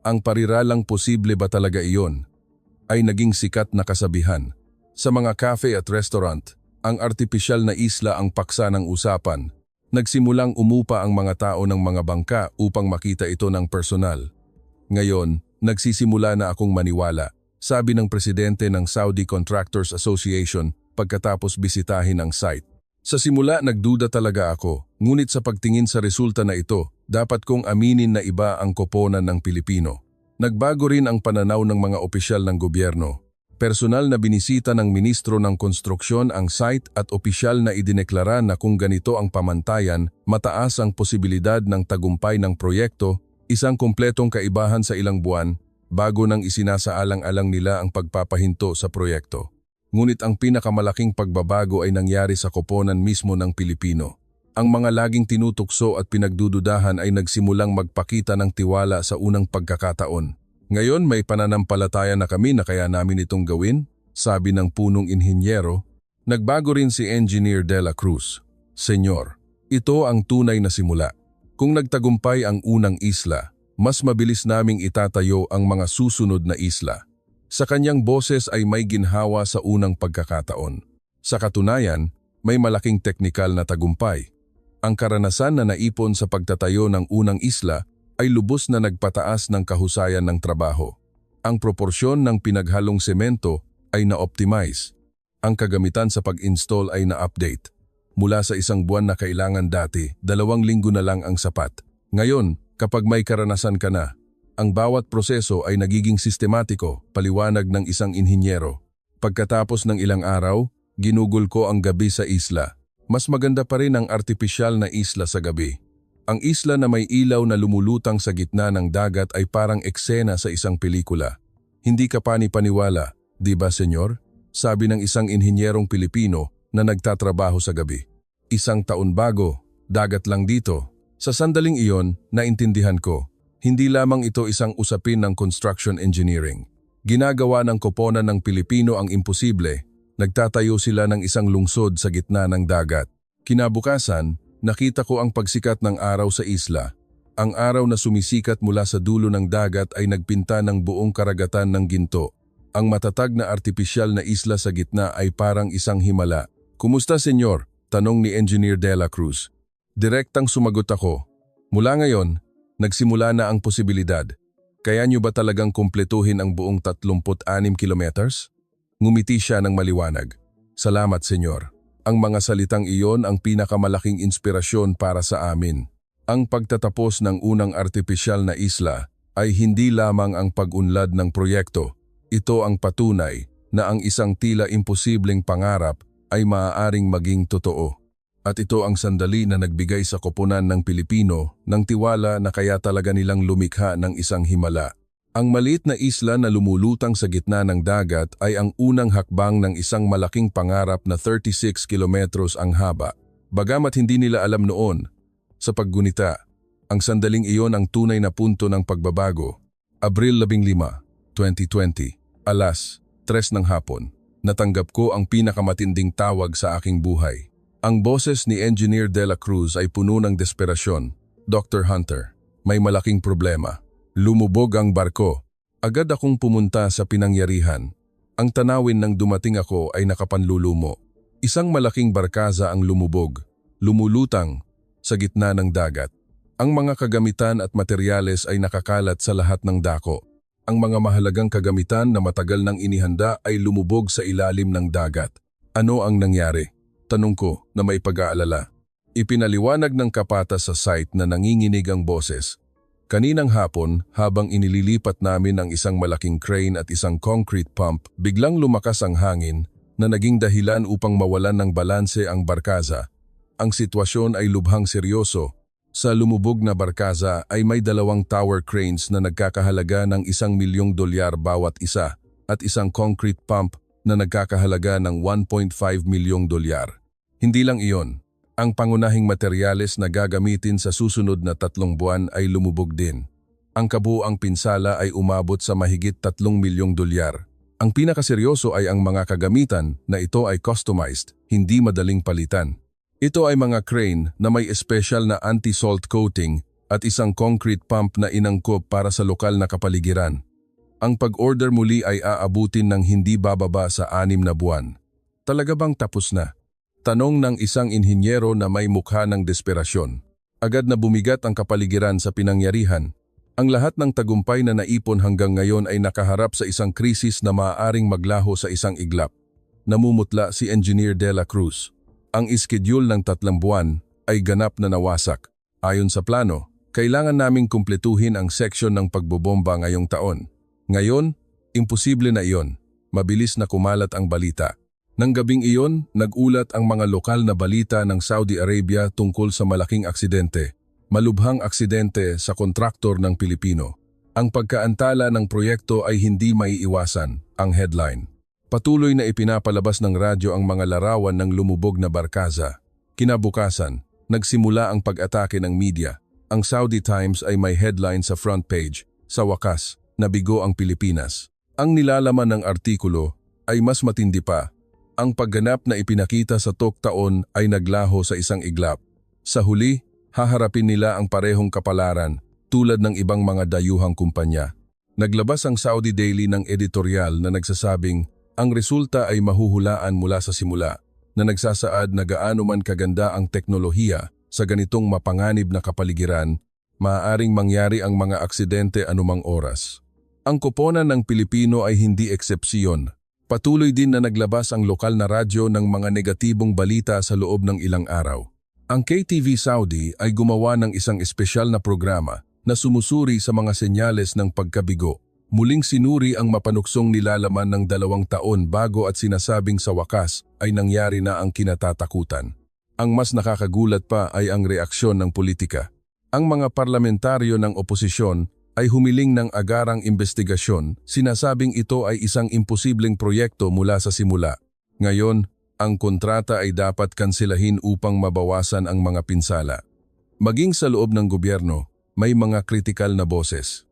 Ang pariralang posible ba talaga iyon ay naging sikat na kasabihan. Sa mga cafe at restaurant, ang artipisyal na isla ang paksa ng usapan. Nagsimulang umupa ang mga tao ng mga bangka upang makita ito ng personal. Ngayon, nagsisimula na akong maniwala, sabi ng presidente ng Saudi Contractors Association pagkatapos bisitahin ang site. Sa simula nagduda talaga ako, ngunit sa pagtingin sa resulta na ito, dapat kong aminin na iba ang koponan ng Pilipino. Nagbago rin ang pananaw ng mga opisyal ng gobyerno. Personal na binisita ng Ministro ng Konstruksyon ang site at opisyal na idineklara na kung ganito ang pamantayan, mataas ang posibilidad ng tagumpay ng proyekto, isang kumpletong kaibahan sa ilang buwan, bago nang isinasaalang-alang nila ang pagpapahinto sa proyekto. Ngunit ang pinakamalaking pagbabago ay nangyari sa koponan mismo ng Pilipino. Ang mga laging tinutukso at pinagdududahan ay nagsimulang magpakita ng tiwala sa unang pagkakataon. Ngayon may pananampalataya na kami na kaya namin itong gawin, sabi ng punong inhinyero. Nagbago rin si Engineer De La Cruz. Senyor, ito ang tunay na simula. Kung nagtagumpay ang unang isla, mas mabilis naming itatayo ang mga susunod na isla. Sa kanyang boses ay may ginhawa sa unang pagkakataon. Sa katunayan, may malaking teknikal na tagumpay. Ang karanasan na naipon sa pagtatayo ng unang isla ay lubos na nagpataas ng kahusayan ng trabaho. Ang proporsyon ng pinaghalong semento ay na-optimize. Ang kagamitan sa pag-install ay na-update. Mula sa 1 buwan na kailangan dati, 2 linggo na lang ang sapat. Ngayon, kapag may karanasan ka na, ang bawat proseso ay nagiging sistematiko, paliwanag ng isang inhinyero. Pagkatapos ng ilang araw, ginugol ko ang gabi sa isla. Mas maganda pa rin ang artipisyal na isla sa gabi. Ang isla na may ilaw na lumulutang sa gitna ng dagat ay parang eksena sa isang pelikula. Hindi ka pani-paniwala, di ba senyor? Sabi ng isang inhinyerong Pilipino na nagtatrabaho sa gabi. 1 taon bago, dagat lang dito. Sa sandaling iyon, naintindihan ko, hindi lamang ito isang usapin ng construction engineering. Ginagawa ng koponan ng Pilipino ang imposible. Nagtatayo sila ng isang lungsod sa gitna ng dagat. Kinabukasan, nakita ko ang pagsikat ng araw sa isla. Ang araw na sumisikat mula sa dulo ng dagat ay nagpinta ng buong karagatan ng ginto. Ang matatag na artipisyal na isla sa gitna ay parang isang himala. Kumusta senyor? Tanong ni Engineer De La Cruz. Direktang sumagot ako. Mula ngayon, nagsimula na ang posibilidad. Kaya niyo ba talagang kumpletuhin ang buong 36 kilometers? Ngumiti siya ng maliwanag. Salamat senyor. Ang mga salitang iyon ang pinakamalaking inspirasyon para sa amin. Ang pagtatapos ng unang artipisyal na isla ay hindi lamang ang pag-unlad ng proyekto. Ito ang patunay na ang isang tila imposibleng pangarap ay maaaring maging totoo. At ito ang sandali na nagbigay sa koponan ng Pilipino ng tiwala na kaya talaga nilang lumikha ng isang himala. Ang maliit na isla na lumulutang sa gitna ng dagat ay ang unang hakbang ng isang malaking pangarap na 36 kilometros ang haba. Bagamat hindi nila alam noon, sa paggunita, ang sandaling iyon ang tunay na punto ng pagbabago. Abril 15, 2020, alas 3 ng hapon, natanggap ko ang pinakamatinding tawag sa aking buhay. Ang boses ni Engineer De La Cruz ay puno ng desperasyon. Dr. Hunter, may malaking problema. Lumubog ang barko. Agad akong pumunta sa pinangyarihan. Ang tanawin ng dumating ako ay nakapanlulumo. Isang malaking barkaza ang lumubog, lumulutang sa gitna ng dagat. Ang mga kagamitan at materyales ay nakakalat sa lahat ng dako. Ang mga mahalagang kagamitan na matagal nang inihanda ay lumubog sa ilalim ng dagat. Ano ang nangyari? Tanong ko na may pag-aalala. Ipinaliwanag ng kapatas sa site na nanginginig ang boses. Kaninang hapon, habang inililipat namin ang isang malaking crane at isang concrete pump, biglang lumakas ang hangin na naging dahilan upang mawalan ng balanse ang barkaza. Ang sitwasyon ay lubhang seryoso. Sa lumubog na barkaza ay may 2 tower cranes na nagkakahalaga ng $1 milyong bawat isa at isang concrete pump na nagkakahalaga ng $1.5 milyong. Hindi lang iyon, ang pangunahing materyales na gagamitin sa susunod na 3 buwan ay lumubog din. Ang kabuuang pinsala ay umabot sa mahigit $3 milyong. Ang pinakaseryoso ay ang mga kagamitan na ito ay customized, hindi madaling palitan. Ito ay mga crane na may espesyal na anti-salt coating at isang concrete pump na inangkop para sa lokal na kapaligiran. Ang pag-order muli ay aabutin ng hindi bababa sa 6 na buwan. Talaga bang tapos na? Tanong ng isang inhinyero na may mukha ng desperasyon. Agad na bumigat ang kapaligiran sa pinangyarihan. Ang lahat ng tagumpay na naipon hanggang ngayon ay nakaharap sa isang krisis na maaaring maglaho sa isang iglap. Namumutla si Engineer De La Cruz. Ang iskediul ng 3 buwan ay ganap na nawasak. Ayon sa plano, kailangan naming kumpletuhin ang seksyon ng pagbobomba ngayong taon. Ngayon, imposible na iyon. Mabilis na kumalat ang balita. Nang gabing iyon, nag-ulat ang mga lokal na balita ng Saudi Arabia tungkol sa malaking aksidente. Malubhang aksidente sa kontraktor ng Pilipino. Ang pagkaantala ng proyekto ay hindi maiiwasan, ang headline. Patuloy na ipinapalabas ng radyo ang mga larawan ng lumubog na barkaza. Kinabukasan, nagsimula ang pag-atake ng media. Ang Saudi Times ay may headline sa front page, sa wakas, nabigo ang Pilipinas. Ang nilalaman ng artikulo ay mas matindi pa. Ang pagganap na ipinakita sa taon ay naglaho sa isang iglap. Sa huli, haharapin nila ang parehong kapalaran tulad ng ibang mga dayuhang kumpanya. Naglabas ang Saudi Daily ng editorial na nagsasabing ang resulta ay mahuhulaan mula sa simula na nagsasaad na gaano man kaganda ang teknolohiya sa ganitong mapanganib na kapaligiran, maaaring mangyari ang mga aksidente anumang oras. Ang koponan ng Pilipino ay hindi eksepsyon. Patuloy din na naglabas ang lokal na radyo ng mga negatibong balita sa loob ng ilang araw. Ang KTV Saudi ay gumawa ng isang espesyal na programa na sumusuri sa mga senyales ng pagkabigo. Muling sinuri ang mapanuksong nilalaman ng 2 taon bago at sinasabing sa wakas ay nangyari na ang kinatatakutan. Ang mas nakakagulat pa ay ang reaksyon ng politika. Ang mga parlamentaryo ng oposisyon ay humiling ng agarang investigasyon, sinasabing ito ay isang imposibleng proyekto mula sa simula. Ngayon, ang kontrata ay dapat kansilahin upang mabawasan ang mga pinsala. Maging sa loob ng gobyerno, may mga kritikal na boses.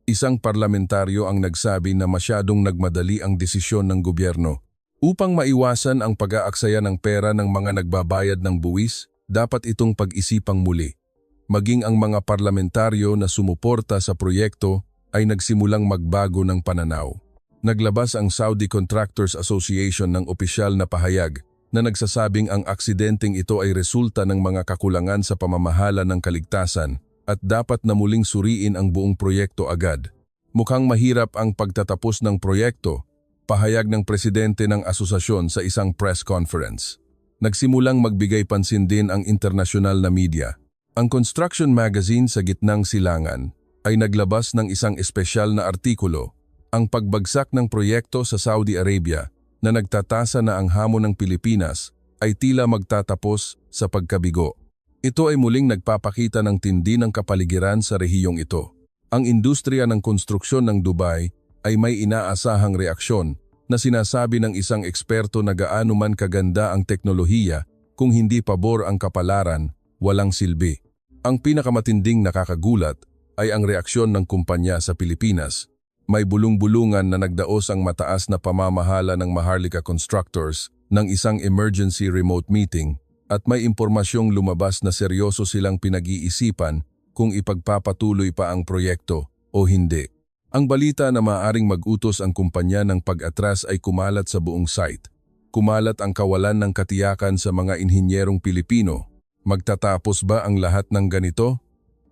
Isang parlamentaryo ang nagsabi na masyadong nagmadali ang desisyon ng gobyerno. Upang maiwasan ang pag-aaksaya ng pera ng mga nagbabayad ng buwis, dapat itong pag-isipang muli. Maging ang mga parlamentaryo na sumuporta sa proyekto ay nagsimulang magbago ng pananaw. Naglabas ang Saudi Contractors Association ng opisyal na pahayag na nagsasabing ang aksidenteng ito ay resulta ng mga kakulangan sa pamamahala ng kaligtasan at dapat na muling suriin ang buong proyekto agad. Mukhang mahirap ang pagtatapos ng proyekto, pahayag ng presidente ng asosasyon sa isang press conference. Nagsimulang magbigay pansin din ang internasyonal na media. Ang construction magazine sa gitnang silangan ay naglabas ng isang espesyal na artikulo, ang pagbagsak ng proyekto sa Saudi Arabia na nagtatasa na ang hamon ng Pilipinas ay tila magtatapos sa pagkabigo. Ito ay muling nagpapakita ng tindi ng kapaligiran sa rehiyong ito. Ang industriya ng konstruksyon ng Dubai ay may inaasahang reaksyon na sinasabi ng isang eksperto na gaano man kaganda ang teknolohiya kung hindi pabor ang kapalaran, walang silbi. Ang pinakamatinding nakakagulat ay ang reaksyon ng kumpanya sa Pilipinas. May bulong-bulungan na nagdaos ang mataas na pamamahala ng Maharlika Constructors ng isang emergency remote meeting at may impormasyong lumabas na seryoso silang pinag-iisipan kung ipagpapatuloy pa ang proyekto o hindi. Ang balita na maaaring mag-utos ang kumpanya ng pag-atras ay kumalat sa buong site. Kumalat ang kawalan ng katiyakan sa mga inhinyerong Pilipino. Magtatapos ba ang lahat ng ganito?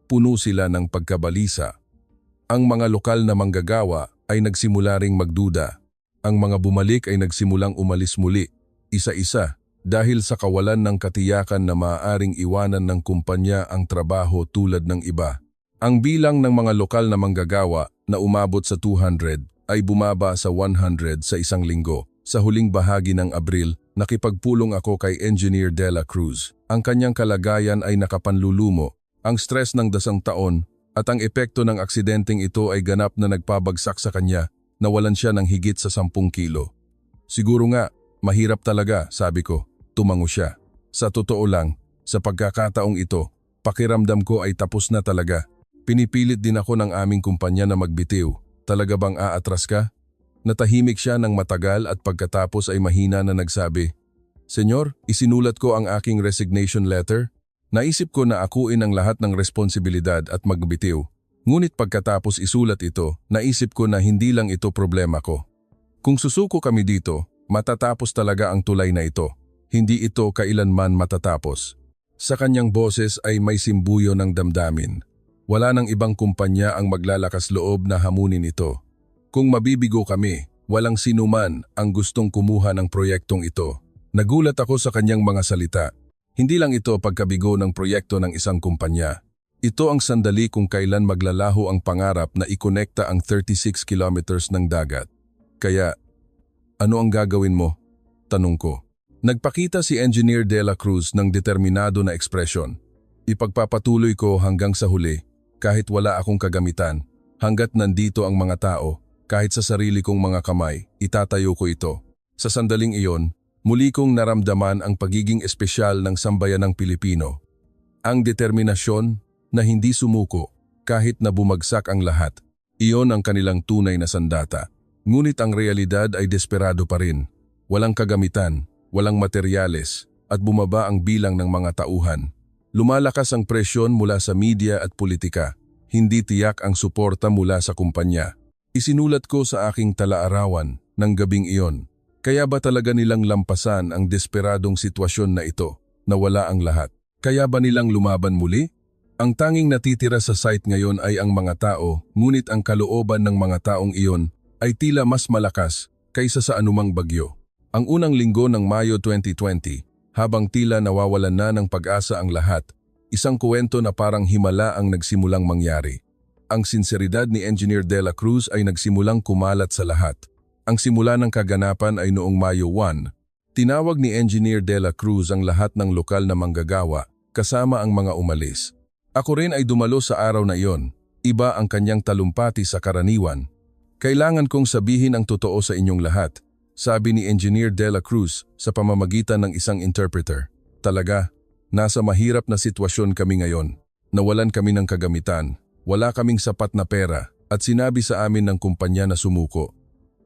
Puno sila ng pagkabalisa. Ang mga lokal na manggagawa ay nagsimula ring magduda. Ang mga bumalik ay nagsimulang umalis muli, isa-isa, dahil sa kawalan ng katiyakan na maaaring iwanan ng kumpanya ang trabaho tulad ng iba. Ang bilang ng mga lokal na manggagawa na umabot sa 200 ay bumaba sa 100 sa isang linggo. Sa huling bahagi ng Abril, nakipagpulong ako kay Engineer De La Cruz. Ang kanyang kalagayan ay nakapanlulumo, ang stress ng 10 taon at ang epekto ng aksidenteng ito ay ganap na nagpabagsak sa kanya, nawalan siya ng higit sa 10 kilo. Siguro nga, mahirap talaga, sabi ko. Tumango siya. Sa totoo lang, sa pagkakataong ito, pakiramdam ko ay tapos na talaga. Pinipilit din ako ng aming kumpanya na magbitiw. Talaga bang aatras ka? Natahimik siya ng matagal at pagkatapos ay mahina na nagsabi, "Senyor, isinulat ko ang aking resignation letter. Naisip ko na akuin ang lahat ng responsibilidad at magbitiw. Ngunit pagkatapos isulat ito, naisip ko na hindi lang ito problema ko. Kung susuko kami dito, matatapos talaga ang tulay na ito. Hindi ito kailanman matatapos." Sa kanyang boses ay may simbuyo ng damdamin. Wala nang ibang kumpanya ang maglalakas loob na hamunin ito. Kung mabibigo kami, walang sinuman ang gustong kumuha ng proyektong ito. Nagulat ako sa kanyang mga salita. Hindi lang ito pagkabigo ng proyekto ng isang kumpanya. Ito ang sandali kung kailan maglalaho ang pangarap na ikonekta ang 36 kilometers ng dagat. Kaya, ano ang gagawin mo? Tanong ko. Nagpakita si Engineer De La Cruz ng determinado na ekspresyon. Ipagpapatuloy ko hanggang sa huli, kahit wala akong kagamitan, Hanggat nandito ang mga tao, kahit sa sarili kong mga kamay, itatayo ko ito. Sa sandaling iyon, muli kong naramdaman ang pagiging espesyal ng sambayanang Pilipino. Ang determinasyon na hindi sumuko kahit na bumagsak ang lahat. Iyon ang kanilang tunay na sandata. Ngunit ang realidad ay desperado pa rin. Walang kagamitan, walang materyales, at bumaba ang bilang ng mga tauhan. Lumalakas ang presyon mula sa media at politika. Hindi tiyak ang suporta mula sa kumpanya. Isinulat ko sa aking talaarawan ng gabing iyon. Kaya ba talaga nilang lampasan ang desperadong sitwasyon na ito, na wala ang lahat? Kaya ba nilang lumaban muli? Ang tanging natitira sa site ngayon ay ang mga tao, ngunit ang kalooban ng mga taong iyon ay tila mas malakas kaysa sa anumang bagyo. Ang unang linggo ng Mayo 2020, habang tila nawawalan na ng pag-asa ang lahat, isang kwento na parang himala ang nagsimulang mangyari. Ang sinseridad ni Engineer De La Cruz ay nagsimulang kumalat sa lahat. Ang simula ng kaganapan ay noong Mayo 1. Tinawag ni Engineer De La Cruz ang lahat ng lokal na manggagawa, kasama ang mga umalis. Ako rin ay dumalo sa araw na iyon. Iba ang kanyang talumpati sa karaniwan. Kailangan kong sabihin ang totoo sa inyong lahat, sabi ni Engineer De La Cruz sa pamamagitan ng isang interpreter. Talaga, nasa mahirap na sitwasyon kami ngayon. Nawalan kami ng kagamitan, wala kaming sapat na pera, at sinabi sa amin ng kumpanya na sumuko.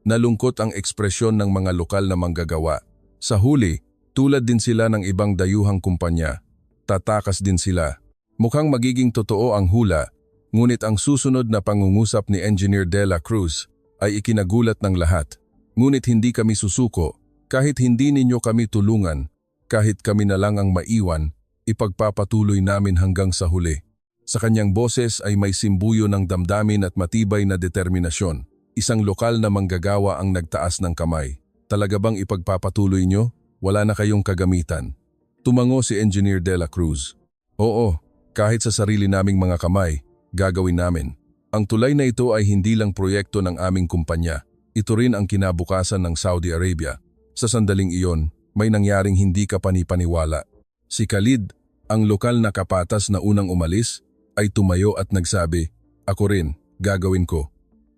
Nalungkot ang ekspresyon ng mga lokal na manggagawa. Sa huli, tulad din sila ng ibang dayuhang kumpanya. Tatakas din sila. Mukhang magiging totoo ang hula, ngunit ang susunod na pangungusap ni Engineer De La Cruz ay ikinagulat ng lahat. Ngunit hindi kami susuko, kahit hindi ninyo kami tulungan, kahit kami na lang ang maiwan, ipagpapatuloy namin hanggang sa huli. Sa kanyang boses ay may simbuyo ng damdamin at matibay na determinasyon. Isang lokal na manggagawa ang nagtaas ng kamay. Talaga bang ipagpapatuloy nyo? Wala na kayong kagamitan. Tumango si Engineer De La Cruz. Oo, kahit sa sarili naming mga kamay, gagawin namin. Ang tulay na ito ay hindi lang proyekto ng aming kumpanya. Ito rin ang kinabukasan ng Saudi Arabia. Sa sandaling iyon, may nangyaring hindi kapanipaniwala. Si Khalid, ang lokal na kapatas na unang umalis, ay tumayo at nagsabi, "Ako rin, gagawin ko."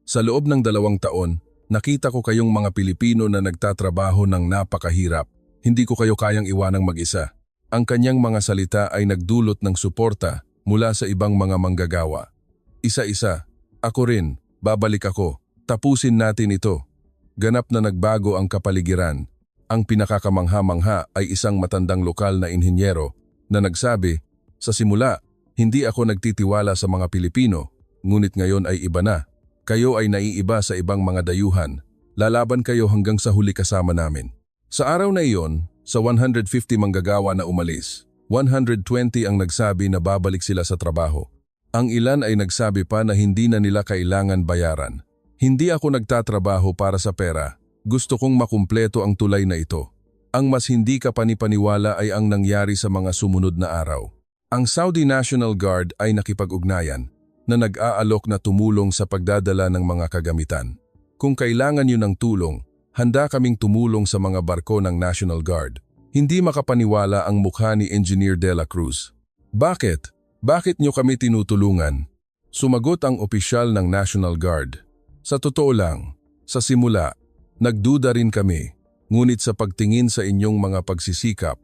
Sa loob ng 2 taon, nakita ko kayong mga Pilipino na nagtatrabaho ng napakahirap. Hindi ko kayo kayang iwanang mag-isa. Ang kanyang mga salita ay nagdulot ng suporta mula sa ibang mga manggagawa. Isa-isa, "Ako rin, babalik ako. Tapusin natin ito." Ganap na nagbago ang kapaligiran. Ang pinakakamangha-mangha ay isang matandang lokal na inhinyero na nagsabi, "Sa simula, hindi ako nagtitiwala sa mga Pilipino, ngunit ngayon ay iba na. Kayo ay naiiba sa ibang mga dayuhan. Lalaban kayo hanggang sa huli kasama namin." Sa araw na iyon, sa 150 manggagawa na umalis, 120 ang nagsabi na babalik sila sa trabaho. Ang ilan ay nagsabi pa na hindi na nila kailangan bayaran. "Hindi ako nagtatrabaho para sa pera. Gusto kong makumpleto ang tulay na ito." Ang mas hindi kapanipaniwala ay ang nangyari sa mga sumunod na araw. Ang Saudi National Guard ay nakipag-ugnayan na nag-aalok na tumulong sa pagdadala ng mga kagamitan. Kung kailangan nyo ng tulong, handa kaming tumulong sa mga barko ng National Guard. Hindi makapaniwala ang mukha ni Engineer De La Cruz. "Bakit? Bakit nyo kami tinutulungan?" Sumagot ang opisyal ng National Guard. "Sa totoo lang, sa simula, nagduda rin kami, ngunit sa pagtingin sa inyong mga pagsisikap,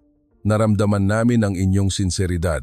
naramdaman namin ang inyong sinseridad.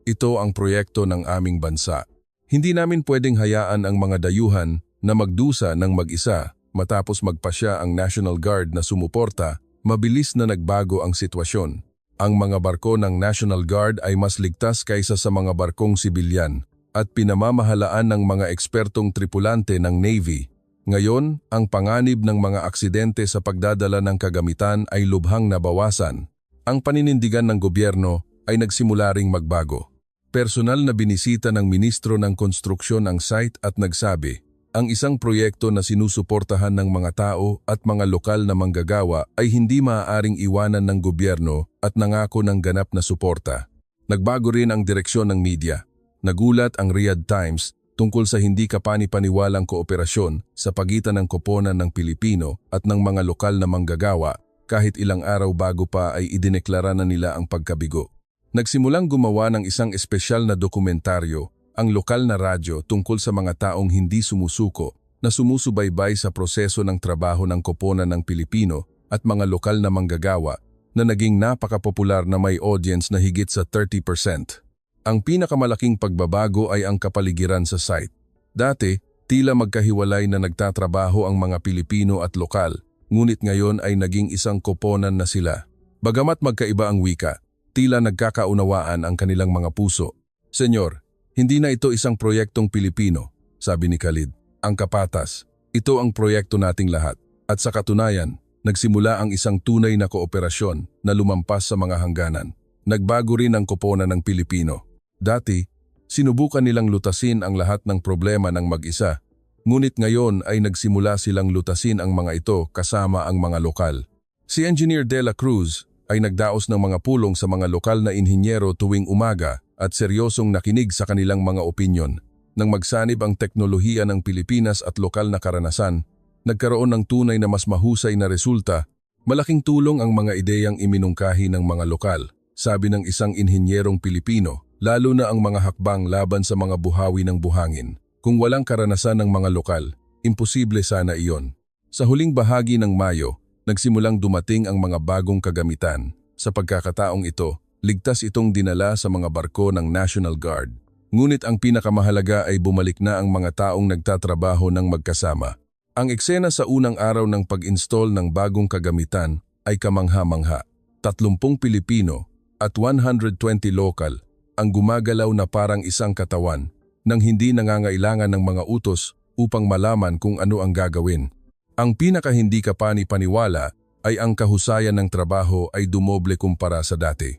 Ito ang proyekto ng aming bansa. Hindi namin pwedeng hayaan ang mga dayuhan na magdusa ng mag-isa matapos magpasya ang National Guard na sumuporta. Mabilis na nagbago ang sitwasyon. Ang mga barko ng National Guard ay mas ligtas kaysa sa mga barkong sibilyan at pinamamahalaan ng mga ekspertong tripulante ng Navy. Ngayon, ang panganib ng mga aksidente sa pagdadala ng kagamitan ay lubhang nabawasan. Ang paninindigan ng gobyerno ay nagsimula ring magbago. Personal na binisita ng Ministro ng Konstruksyon ang site at nagsabi, ang isang proyekto na sinusuportahan ng mga tao at mga lokal na manggagawa ay hindi maaaring iwanan ng gobyerno at nangako ng ganap na suporta. Nagbago rin ang direksyon ng media. Nagulat ang Riyadh Times tungkol sa hindi kapani-paniwalang kooperasyon sa pagitan ng koponan ng Pilipino at ng mga lokal na manggagawa kahit ilang araw bago pa ay idineklara na nila ang pagkabigo. Nagsimulang gumawa ng isang espesyal na dokumentaryo ang lokal na radyo tungkol sa mga taong hindi sumusuko na sumusubaybay sa proseso ng trabaho ng koponan ng Pilipino at mga lokal na manggagawa na naging napakapopular na may audience na higit sa 30%. Ang pinakamalaking pagbabago ay ang kapaligiran sa site. Dati, tila magkahiwalay na nagtatrabaho ang mga Pilipino at lokal, ngunit ngayon ay naging isang koponan na sila. Bagamat magkaiba ang wika, tila nagkakaunawaan ang kanilang mga puso. Senyor, hindi na ito isang proyektong Pilipino, sabi ni Khalid. Ang Kapatas, ito ang proyekto nating lahat. At sa katunayan, nagsimula ang isang tunay na kooperasyon na lumampas sa mga hangganan. Nagbago rin ang koponan ng Pilipino. Dati, sinubukan nilang lutasin ang lahat ng problema ng mag-isa, ngunit ngayon ay nagsimula silang lutasin ang mga ito kasama ang mga lokal. Si Engineer De La Cruz ay nagdaos ng mga pulong sa mga lokal na inhinyero tuwing umaga at seryosong nakinig sa kanilang mga opinyon. Nang magsanib ang teknolohiya ng Pilipinas at lokal na karanasan, nagkaroon ng tunay na mas mahusay na resulta. Malaking tulong ang mga ideyang iminungkahi ng mga lokal, sabi ng isang inhinyerong Pilipino, lalo na ang mga hakbang laban sa mga buhawi ng buhangin. Kung walang karanasan ng mga lokal, imposible sana iyon. Sa huling bahagi ng Mayo, nagsimulang dumating ang mga bagong kagamitan. Sa pagkakataong ito, ligtas itong dinala sa mga barko ng National Guard. Ngunit ang pinakamahalaga ay bumalik na ang mga taong nagtatrabaho ng magkasama. Ang eksena sa unang araw ng pag-install ng bagong kagamitan ay kamangha-mangha. 30 Pilipino at 120 lokal ang gumagalaw na parang isang katawan nang hindi nangangailangan ng mga utos upang malaman kung ano ang gagawin. Ang pinaka-hindi kapani-paniwala ay ang kahusayan ng trabaho ay dumoble kumpara sa dati.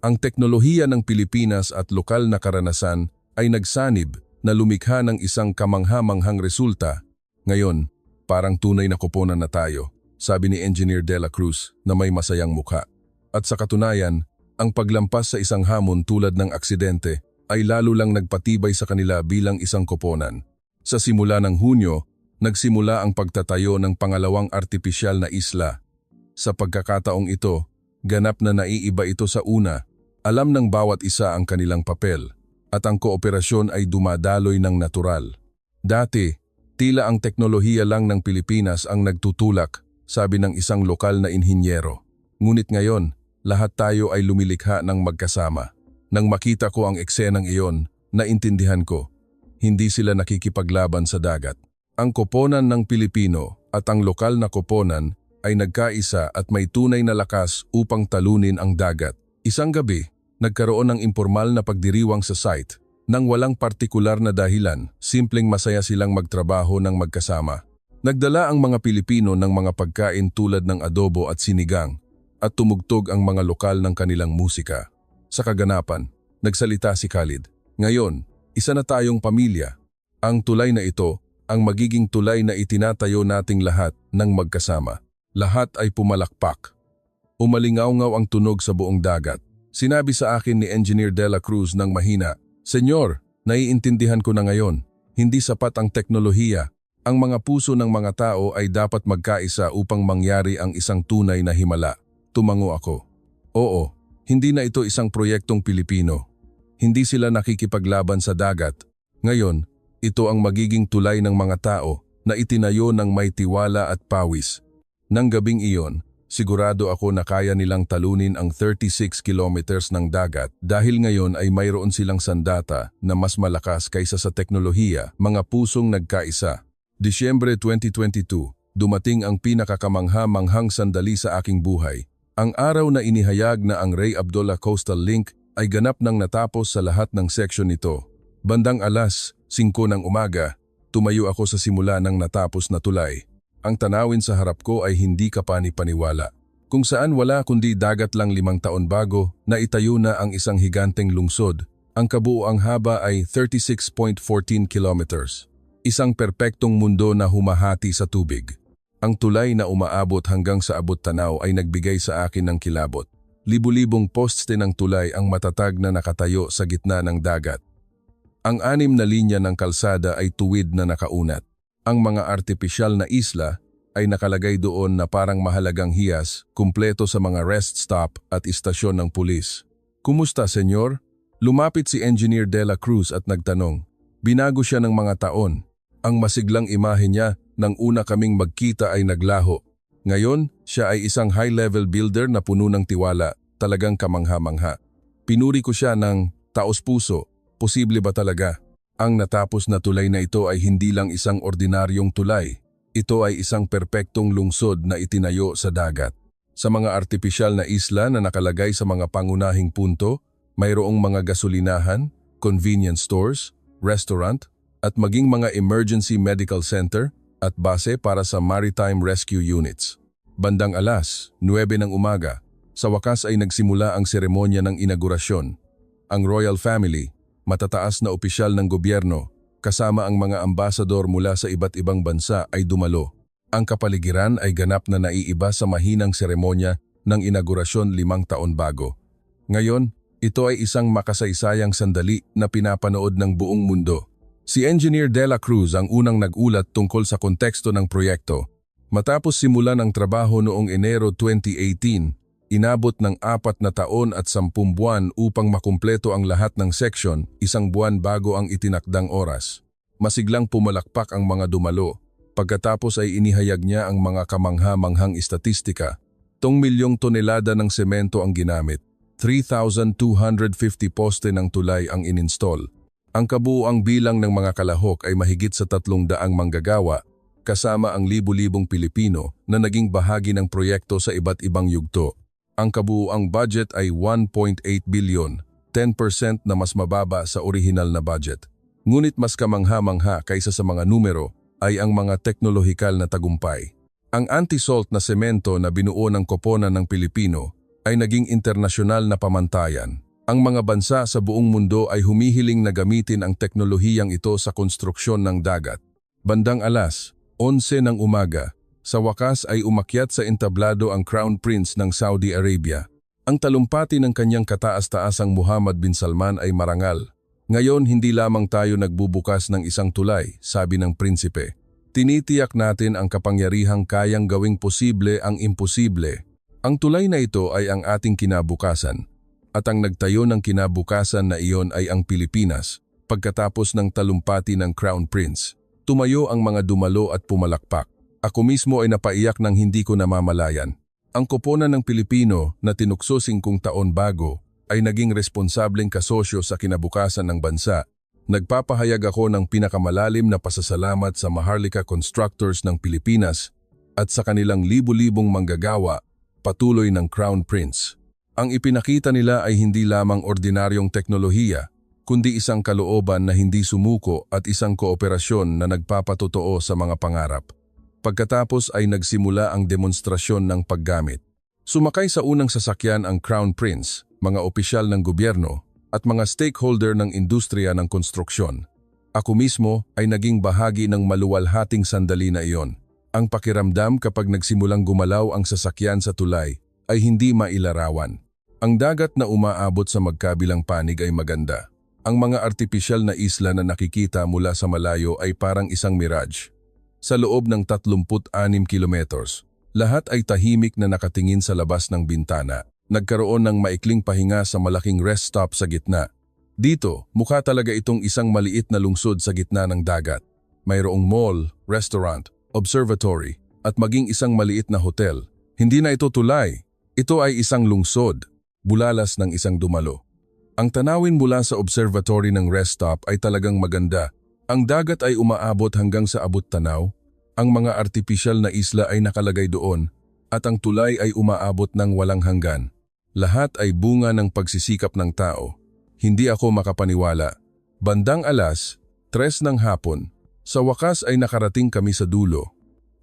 Ang teknolohiya ng Pilipinas at lokal na karanasan ay nagsanib na lumikha ng isang kamangha-manghang resulta. Ngayon, parang tunay na koponan na tayo, sabi ni Engineer De La Cruz na may masayang mukha. At sa katunayan, ang paglampas sa isang hamon tulad ng aksidente ay lalo lang nagpatibay sa kanila bilang isang koponan. Sa simula ng Hunyo, nagsimula ang pagtatayo ng pangalawang artipisyal na isla. Sa pagkakataong ito, ganap na naiiba ito sa una. Alam ng bawat isa ang kanilang papel at ang kooperasyon ay dumadaloy ng natural. Dati, tila ang teknolohiya lang ng Pilipinas ang nagtutulak, sabi ng isang lokal na inhinyero. Ngunit ngayon, lahat tayo ay lumilikha ng magkasama. Nang makita ko ang eksenang iyon, naintindihan ko, hindi sila nakikipaglaban sa dagat. Ang koponan ng Pilipino at ang lokal na koponan ay nagkaisa at may tunay na lakas upang talunin ang dagat. Isang gabi, nagkaroon ng impormal na pagdiriwang sa site. Nang walang partikular na dahilan, simpleng masaya silang magtrabaho ng magkasama. Nagdala ang mga Pilipino ng mga pagkain tulad ng adobo at sinigang at tumugtog ang mga lokal ng kanilang musika. Sa kaganapan, nagsalita si Khalid. Ngayon, isa na tayong pamilya. Ang tulay na ito, ang magiging tulay na itinatayo nating lahat ng magkasama. Lahat ay pumalakpak. Umalingaw-ngaw ang tunog sa buong dagat. Sinabi sa akin ni Engineer De La Cruz ng mahina, "Senyor, naiintindihan ko na ngayon, hindi sapat ang teknolohiya. Ang mga puso ng mga tao ay dapat magkaisa upang mangyari ang isang tunay na himala." Tumango ako. Oo, hindi na ito isang proyektong Pilipino. Hindi sila nakikipaglaban sa dagat. Ngayon, ito ang magiging tulay ng mga tao na itinayo ng may tiwala at pawis. Nang gabing iyon, sigurado ako na kaya nilang talunin ang 36 kilometers ng dagat dahil ngayon ay mayroon silang sandata na mas malakas kaysa sa teknolohiya, mga pusong nagkaisa. Disyembre 2022, dumating ang pinakakamangha-manghang sandali sa aking buhay. Ang araw na inihayag na ang Ray Abdullah Coastal Link ay ganap nang natapos sa lahat ng seksyon nito. Bandang alas 5 ng umaga, tumayo ako sa simula ng natapos na tulay. Ang tanawin sa harap ko ay hindi kapani-paniwala. Kung saan wala kundi dagat lang 5 taon bago na itayo na ang isang higanteng lungsod. Ang kabuuang haba ay 36.14 kilometers. Isang perpektong mundo na humahati sa tubig. Ang tulay na umaabot hanggang sa abot-tanaw ay nagbigay sa akin ng kilabot. Libu-libong poste ng tulay ang matatag na nakatayo sa gitna ng dagat. Ang 6 na linya ng kalsada ay tuwid na nakaunat. Ang mga artipisyal na isla ay nakalagay doon na parang mahalagang hiyas, kumpleto sa mga rest stop at istasyon ng pulis. "Kumusta, senyor?" Lumapit si Engineer De La Cruz at nagtanong. Binago siya ng mga taon. Ang masiglang imahe niya nang una kaming magkita ay naglaho. Ngayon, siya ay isang high-level builder na puno ng tiwala, talagang kamangha-mangha. Pinuri ko siya ng taos-puso. Posible ba talaga? Ang natapos na tulay na ito ay hindi lang isang ordinaryong tulay. Ito ay isang perpektong lungsod na itinayo sa dagat. Sa mga artipisyal na isla na nakalagay sa mga pangunahing punto, mayroong mga gasolinahan, convenience stores, restaurant, at maging mga emergency medical center at base para sa maritime rescue units. Bandang alas, 9 ng umaga, sa wakas ay nagsimula ang seremonya ng inaugurasyon. Ang royal family, matataas na opisyal ng gobyerno, kasama ang mga ambasador mula sa iba't ibang bansa ay dumalo. Ang kapaligiran ay ganap na naiiba sa mahinang seremonya ng inaugurasyon 5 taon bago. Ngayon, ito ay isang makasaysayang sandali na pinapanood ng buong mundo. Si Engineer De La Cruz ang unang nag-ulat tungkol sa konteksto ng proyekto. Matapos simulan ang trabaho noong Enero 2018, inabot ng 4 na taon at 10 buwan upang makumpleto ang lahat ng seksyon, 1 buwan bago ang itinakdang oras. Masiglang pumalakpak ang mga dumalo. Pagkatapos ay inihayag niya ang mga kamangha-manghang istatistika. 1,000,000 tonelada ng semento ang ginamit. 3,250 poste ng tulay ang ininstall. Ang kabuuang bilang ng mga kalahok ay mahigit sa 300 manggagawa, kasama ang libu-libong Pilipino na naging bahagi ng proyekto sa iba't ibang yugto. Ang kabuuang budget ay 1.8 billion, 10% na mas mababa sa orihinal na budget. Ngunit mas kamangha-mangha kaysa sa mga numero ay ang mga teknolohikal na tagumpay. Ang anti-salt na semento na binuo ng koponan ng Pilipino ay naging internasyonal na pamantayan. Ang mga bansa sa buong mundo ay humihiling na gamitin ang teknolohiyang ito sa konstruksyon ng dagat. Bandang alas, 11 ng umaga, sa wakas ay umakyat sa entablado ang Crown Prince ng Saudi Arabia. Ang talumpati ng kanyang kataas-taasang Muhammad bin Salman ay marangal. Ngayon hindi lamang tayo nagbubukas ng isang tulay, sabi ng prinsipe. Tinitiyak natin ang kapangyarihang kayang gawing posible ang imposible. Ang tulay na ito ay ang ating kinabukasan. At ang nagtayo ng kinabukasan na iyon ay ang Pilipinas, pagkatapos ng talumpati ng Crown Prince. Tumayo ang mga dumalo at pumalakpak. Ako mismo ay napaiyak ng hindi ko namamalayan. Ang koponan ng Pilipino na tinukso 5 taon bago ay naging responsableng kasosyo sa kinabukasan ng bansa. Nagpapahayag ako ng pinakamalalim na pasasalamat sa Maharlika Constructors ng Pilipinas at sa kanilang libu-libong manggagawa, patuloy ng Crown Prince. Ang ipinakita nila ay hindi lamang ordinaryong teknolohiya, kundi isang kalooban na hindi sumuko at isang kooperasyon na nagpapatotoo sa mga pangarap. Pagkatapos ay nagsimula ang demonstrasyon ng paggamit. Sumakay sa unang sasakyan ang Crown Prince, mga opisyal ng gobyerno, at mga stakeholder ng industriya ng konstruksyon. Ako mismo ay naging bahagi ng maluwalhating sandali na iyon. Ang pakiramdam kapag nagsimulang gumalaw ang sasakyan sa tulay ay hindi mailarawan. Ang dagat na umaabot sa magkabilang panig ay maganda. Ang mga artipisyal na isla na nakikita mula sa malayo ay parang isang mirage. Sa loob ng 36 kilometers, lahat ay tahimik na nakatingin sa labas ng bintana. Nagkaroon ng maikling pahinga sa malaking rest stop sa gitna. Dito, mukha talaga itong isang maliit na lungsod sa gitna ng dagat. Mayroong mall, restaurant, observatory, at maging isang maliit na hotel. Hindi na ito tulay. Ito ay isang lungsod, bulalas ng isang dumalo. Ang tanawin mula sa observatory ng rest stop ay talagang maganda. Ang dagat ay umaabot hanggang sa abot tanaw, ang mga artipisyal na isla ay nakalagay doon, at ang tulay ay umaabot ng walang hanggan. Lahat ay bunga ng pagsisikap ng tao. Hindi ako makapaniwala. Bandang alas, 3 ng hapon, sa wakas ay nakarating kami sa dulo.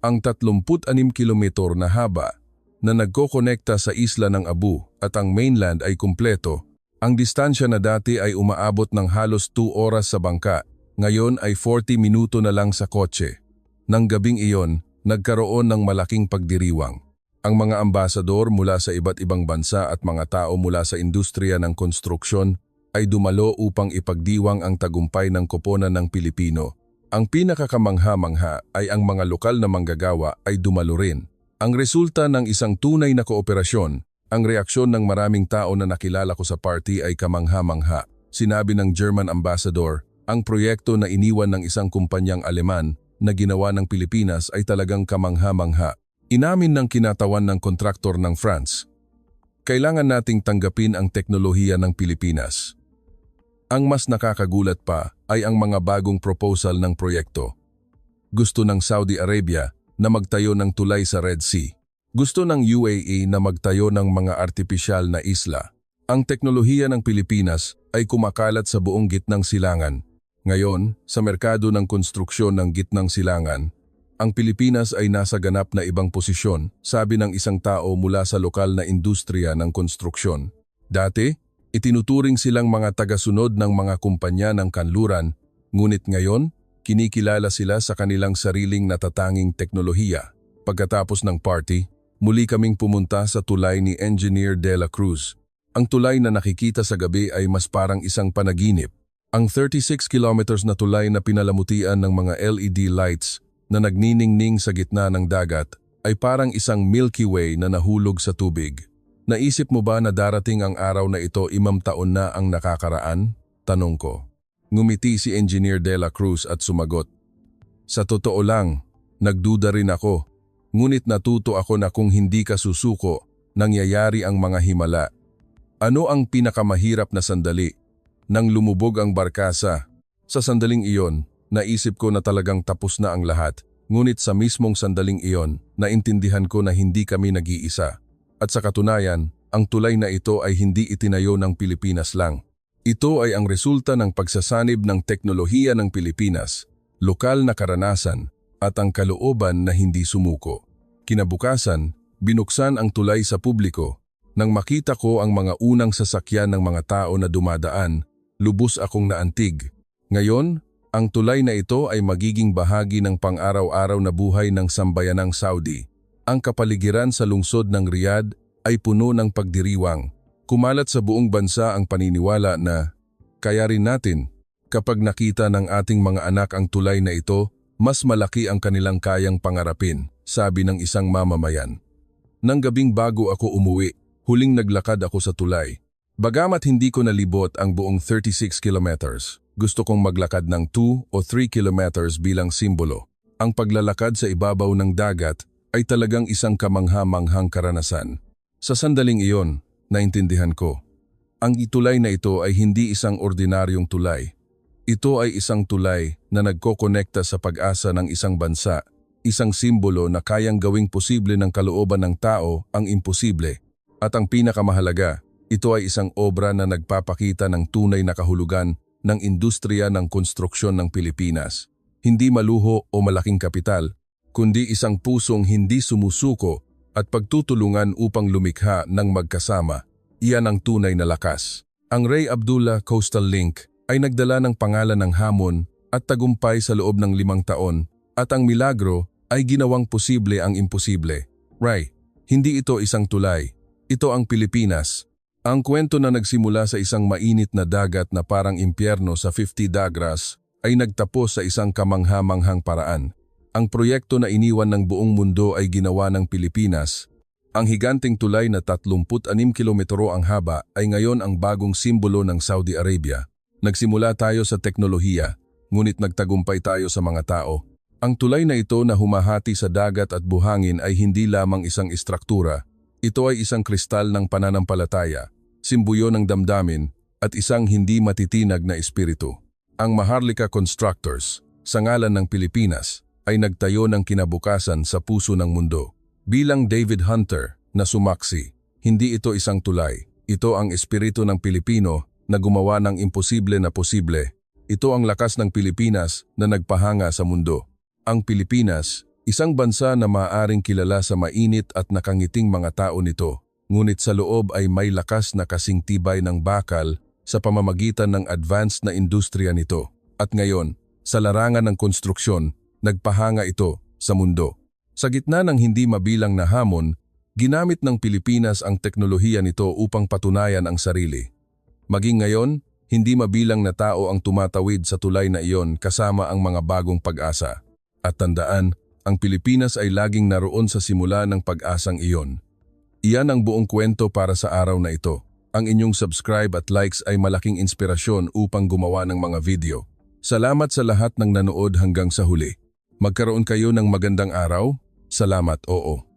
Ang 36 kilometro na haba na nagkokonekta sa isla ng Abu at ang mainland ay kumpleto. Ang distansya na dati ay umaabot ng halos 2 oras sa bangka. Ngayon ay 40 minuto na lang sa kotse. Nang gabing iyon, nagkaroon ng malaking pagdiriwang. Ang mga ambasador mula sa iba't ibang bansa at mga tao mula sa industriya ng konstruksyon ay dumalo upang ipagdiwang ang tagumpay ng koponan ng Pilipino. Ang pinakakamangha-mangha ay ang mga lokal na manggagawa ay dumalo rin. Ang resulta ng isang tunay na kooperasyon, ang reaksyon ng maraming tao na nakilala ko sa party ay kamangha-mangha. sinabi ng German ambassador, ang proyekto na iniwan ng isang kumpanyang Aleman na ginawa ng Pilipinas ay talagang kamangha-mangha. Inamin ng kinatawan ng kontraktor ng France, kailangan nating tanggapin ang teknolohiya ng Pilipinas. Ang mas nakakagulat pa ay ang mga bagong proposal ng proyekto. Gusto ng Saudi Arabia na magtayo ng tulay sa Red Sea. Gusto ng UAE na magtayo ng mga artipisyal na isla. Ang teknolohiya ng Pilipinas ay kumakalat sa buong gitnang silangan. Ngayon, sa merkado ng konstruksyon ng gitnang silangan, ang Pilipinas ay nasa ganap na ibang posisyon, sabi ng isang tao mula sa lokal na industriya ng konstruksyon. Dati, itinuturing silang mga tagasunod ng mga kumpanya ng kanluran, ngunit ngayon, kinikilala sila sa kanilang sariling natatanging teknolohiya. Pagkatapos ng party, muli kaming pumunta sa tulay ni Engineer De La Cruz. Ang tulay na nakikita sa gabi ay mas parang isang panaginip. Ang 36 kilometers na tulay na pinalamutian ng mga LED lights na nagniningning sa gitna ng dagat ay parang isang Milky Way na nahulog sa tubig. Naisip mo ba na darating ang araw na ito 5 taon na ang nakakaraan? Tanong ko. Ngumiti si Engineer De La Cruz at sumagot. Sa totoo lang, nagduda rin ako. Ngunit natuto ako na kung hindi ka susuko, nangyayari ang mga himala. Ano ang pinakamahirap na sandali? Nang lumubog ang barkasa. Sa sandaling iyon, naisip ko na talagang tapos na ang lahat, ngunit sa mismong sandaling iyon, naintindihan ko na hindi kami nag-iisa. At sa katunayan, ang tulay na ito ay hindi itinayo ng Pilipinas lang. Ito ay ang resulta ng pagsasanib ng teknolohiya ng Pilipinas, lokal na karanasan, at ang kalooban na hindi sumuko. Kinabukasan, binuksan ang tulay sa publiko. Nang makita ko ang mga unang sasakyan ng mga tao na dumadaan, lubos akong naantig. Ngayon, ang tulay na ito ay magiging bahagi ng pang-araw-araw na buhay ng sambayanang Saudi. Ang kapaligiran sa lungsod ng Riyadh ay puno ng pagdiriwang. Kumalat sa buong bansa ang paniniwala na, kaya rin natin, kapag nakita ng ating mga anak ang tulay na ito, mas malaki ang kanilang kayang pangarapin, sabi ng isang mamamayan. Nang gabing bago ako umuwi, huling naglakad ako sa tulay. Bagamat hindi ko nalibot ang buong 36 kilometers, gusto kong maglakad ng 2 o 3 kilometers bilang simbolo. Ang paglalakad sa ibabaw ng dagat ay talagang isang kamangha-manghang karanasan. Sa sandaling iyon, naintindihan ko. Ang tulay na ito ay hindi isang ordinaryong tulay. Ito ay isang tulay na nagkokonekta sa pag-asa ng isang bansa, isang simbolo na kayang gawing posible ng kalooban ng tao ang imposible. At ang pinakamahalaga, ito ay isang obra na nagpapakita ng tunay na kahulugan ng industriya ng konstruksyon ng Pilipinas. Hindi maluho o malaking kapital, kundi isang pusong hindi sumusuko at pagtutulungan upang lumikha ng magkasama. Iyan ang tunay na lakas. Ang Ray Abdullah Coastal Link ay nagdala ng pangalan ng hamon at tagumpay sa loob ng 5 taon, at ang milagro ay ginawang posible ang imposible. Ray, hindi ito isang tulay. Ito ang Pilipinas. Ang kwento na nagsimula sa isang mainit na dagat na parang impyerno sa 50 degrees ay nagtapos sa isang kamangha-manghang paraan. Ang proyekto na iniwan ng buong mundo ay ginawa ng Pilipinas. Ang higanting tulay na 36 kilometro ang haba ay ngayon ang bagong simbolo ng Saudi Arabia. Nagsimula tayo sa teknolohiya, ngunit nagtagumpay tayo sa mga tao. Ang tulay na ito na humahati sa dagat at buhangin ay hindi lamang isang istruktura. Ito ay isang kristal ng pananampalataya, simbuyo ng damdamin, at isang hindi matitinag na espiritu. Ang Maharlika Constructors, sa ngalan ng Pilipinas, ay nagtayo ng kinabukasan sa puso ng mundo. Bilang David Hunter na sumaksi, hindi ito isang tulay. Ito ang espiritu ng Pilipino na gumawa ng imposible na posible. Ito ang lakas ng Pilipinas na nagpahanga sa mundo. Ang Pilipinas, isang bansa na maaaring kilala sa mainit at nakangiting mga tao nito, ngunit sa loob ay may lakas na kasing tibay ng bakal sa pamamagitan ng advanced na industriya nito. At ngayon, sa larangan ng konstruksyon, nagpahanga ito sa mundo. Sa gitna ng hindi mabilang na hamon, ginamit ng Pilipinas ang teknolohiya nito upang patunayan ang sarili. Maging ngayon, hindi mabilang na tao ang tumatawid sa tulay na iyon kasama ang mga bagong pag-asa. At tandaan, ang Pilipinas ay laging naroon sa simula ng pag-asang iyon. Iyan ang buong kwento para sa araw na ito. Ang inyong subscribe at likes ay malaking inspirasyon upang gumawa ng mga video. Salamat sa lahat ng nanood hanggang sa huli. Magkaroon kayo ng magandang araw. Salamat, oo.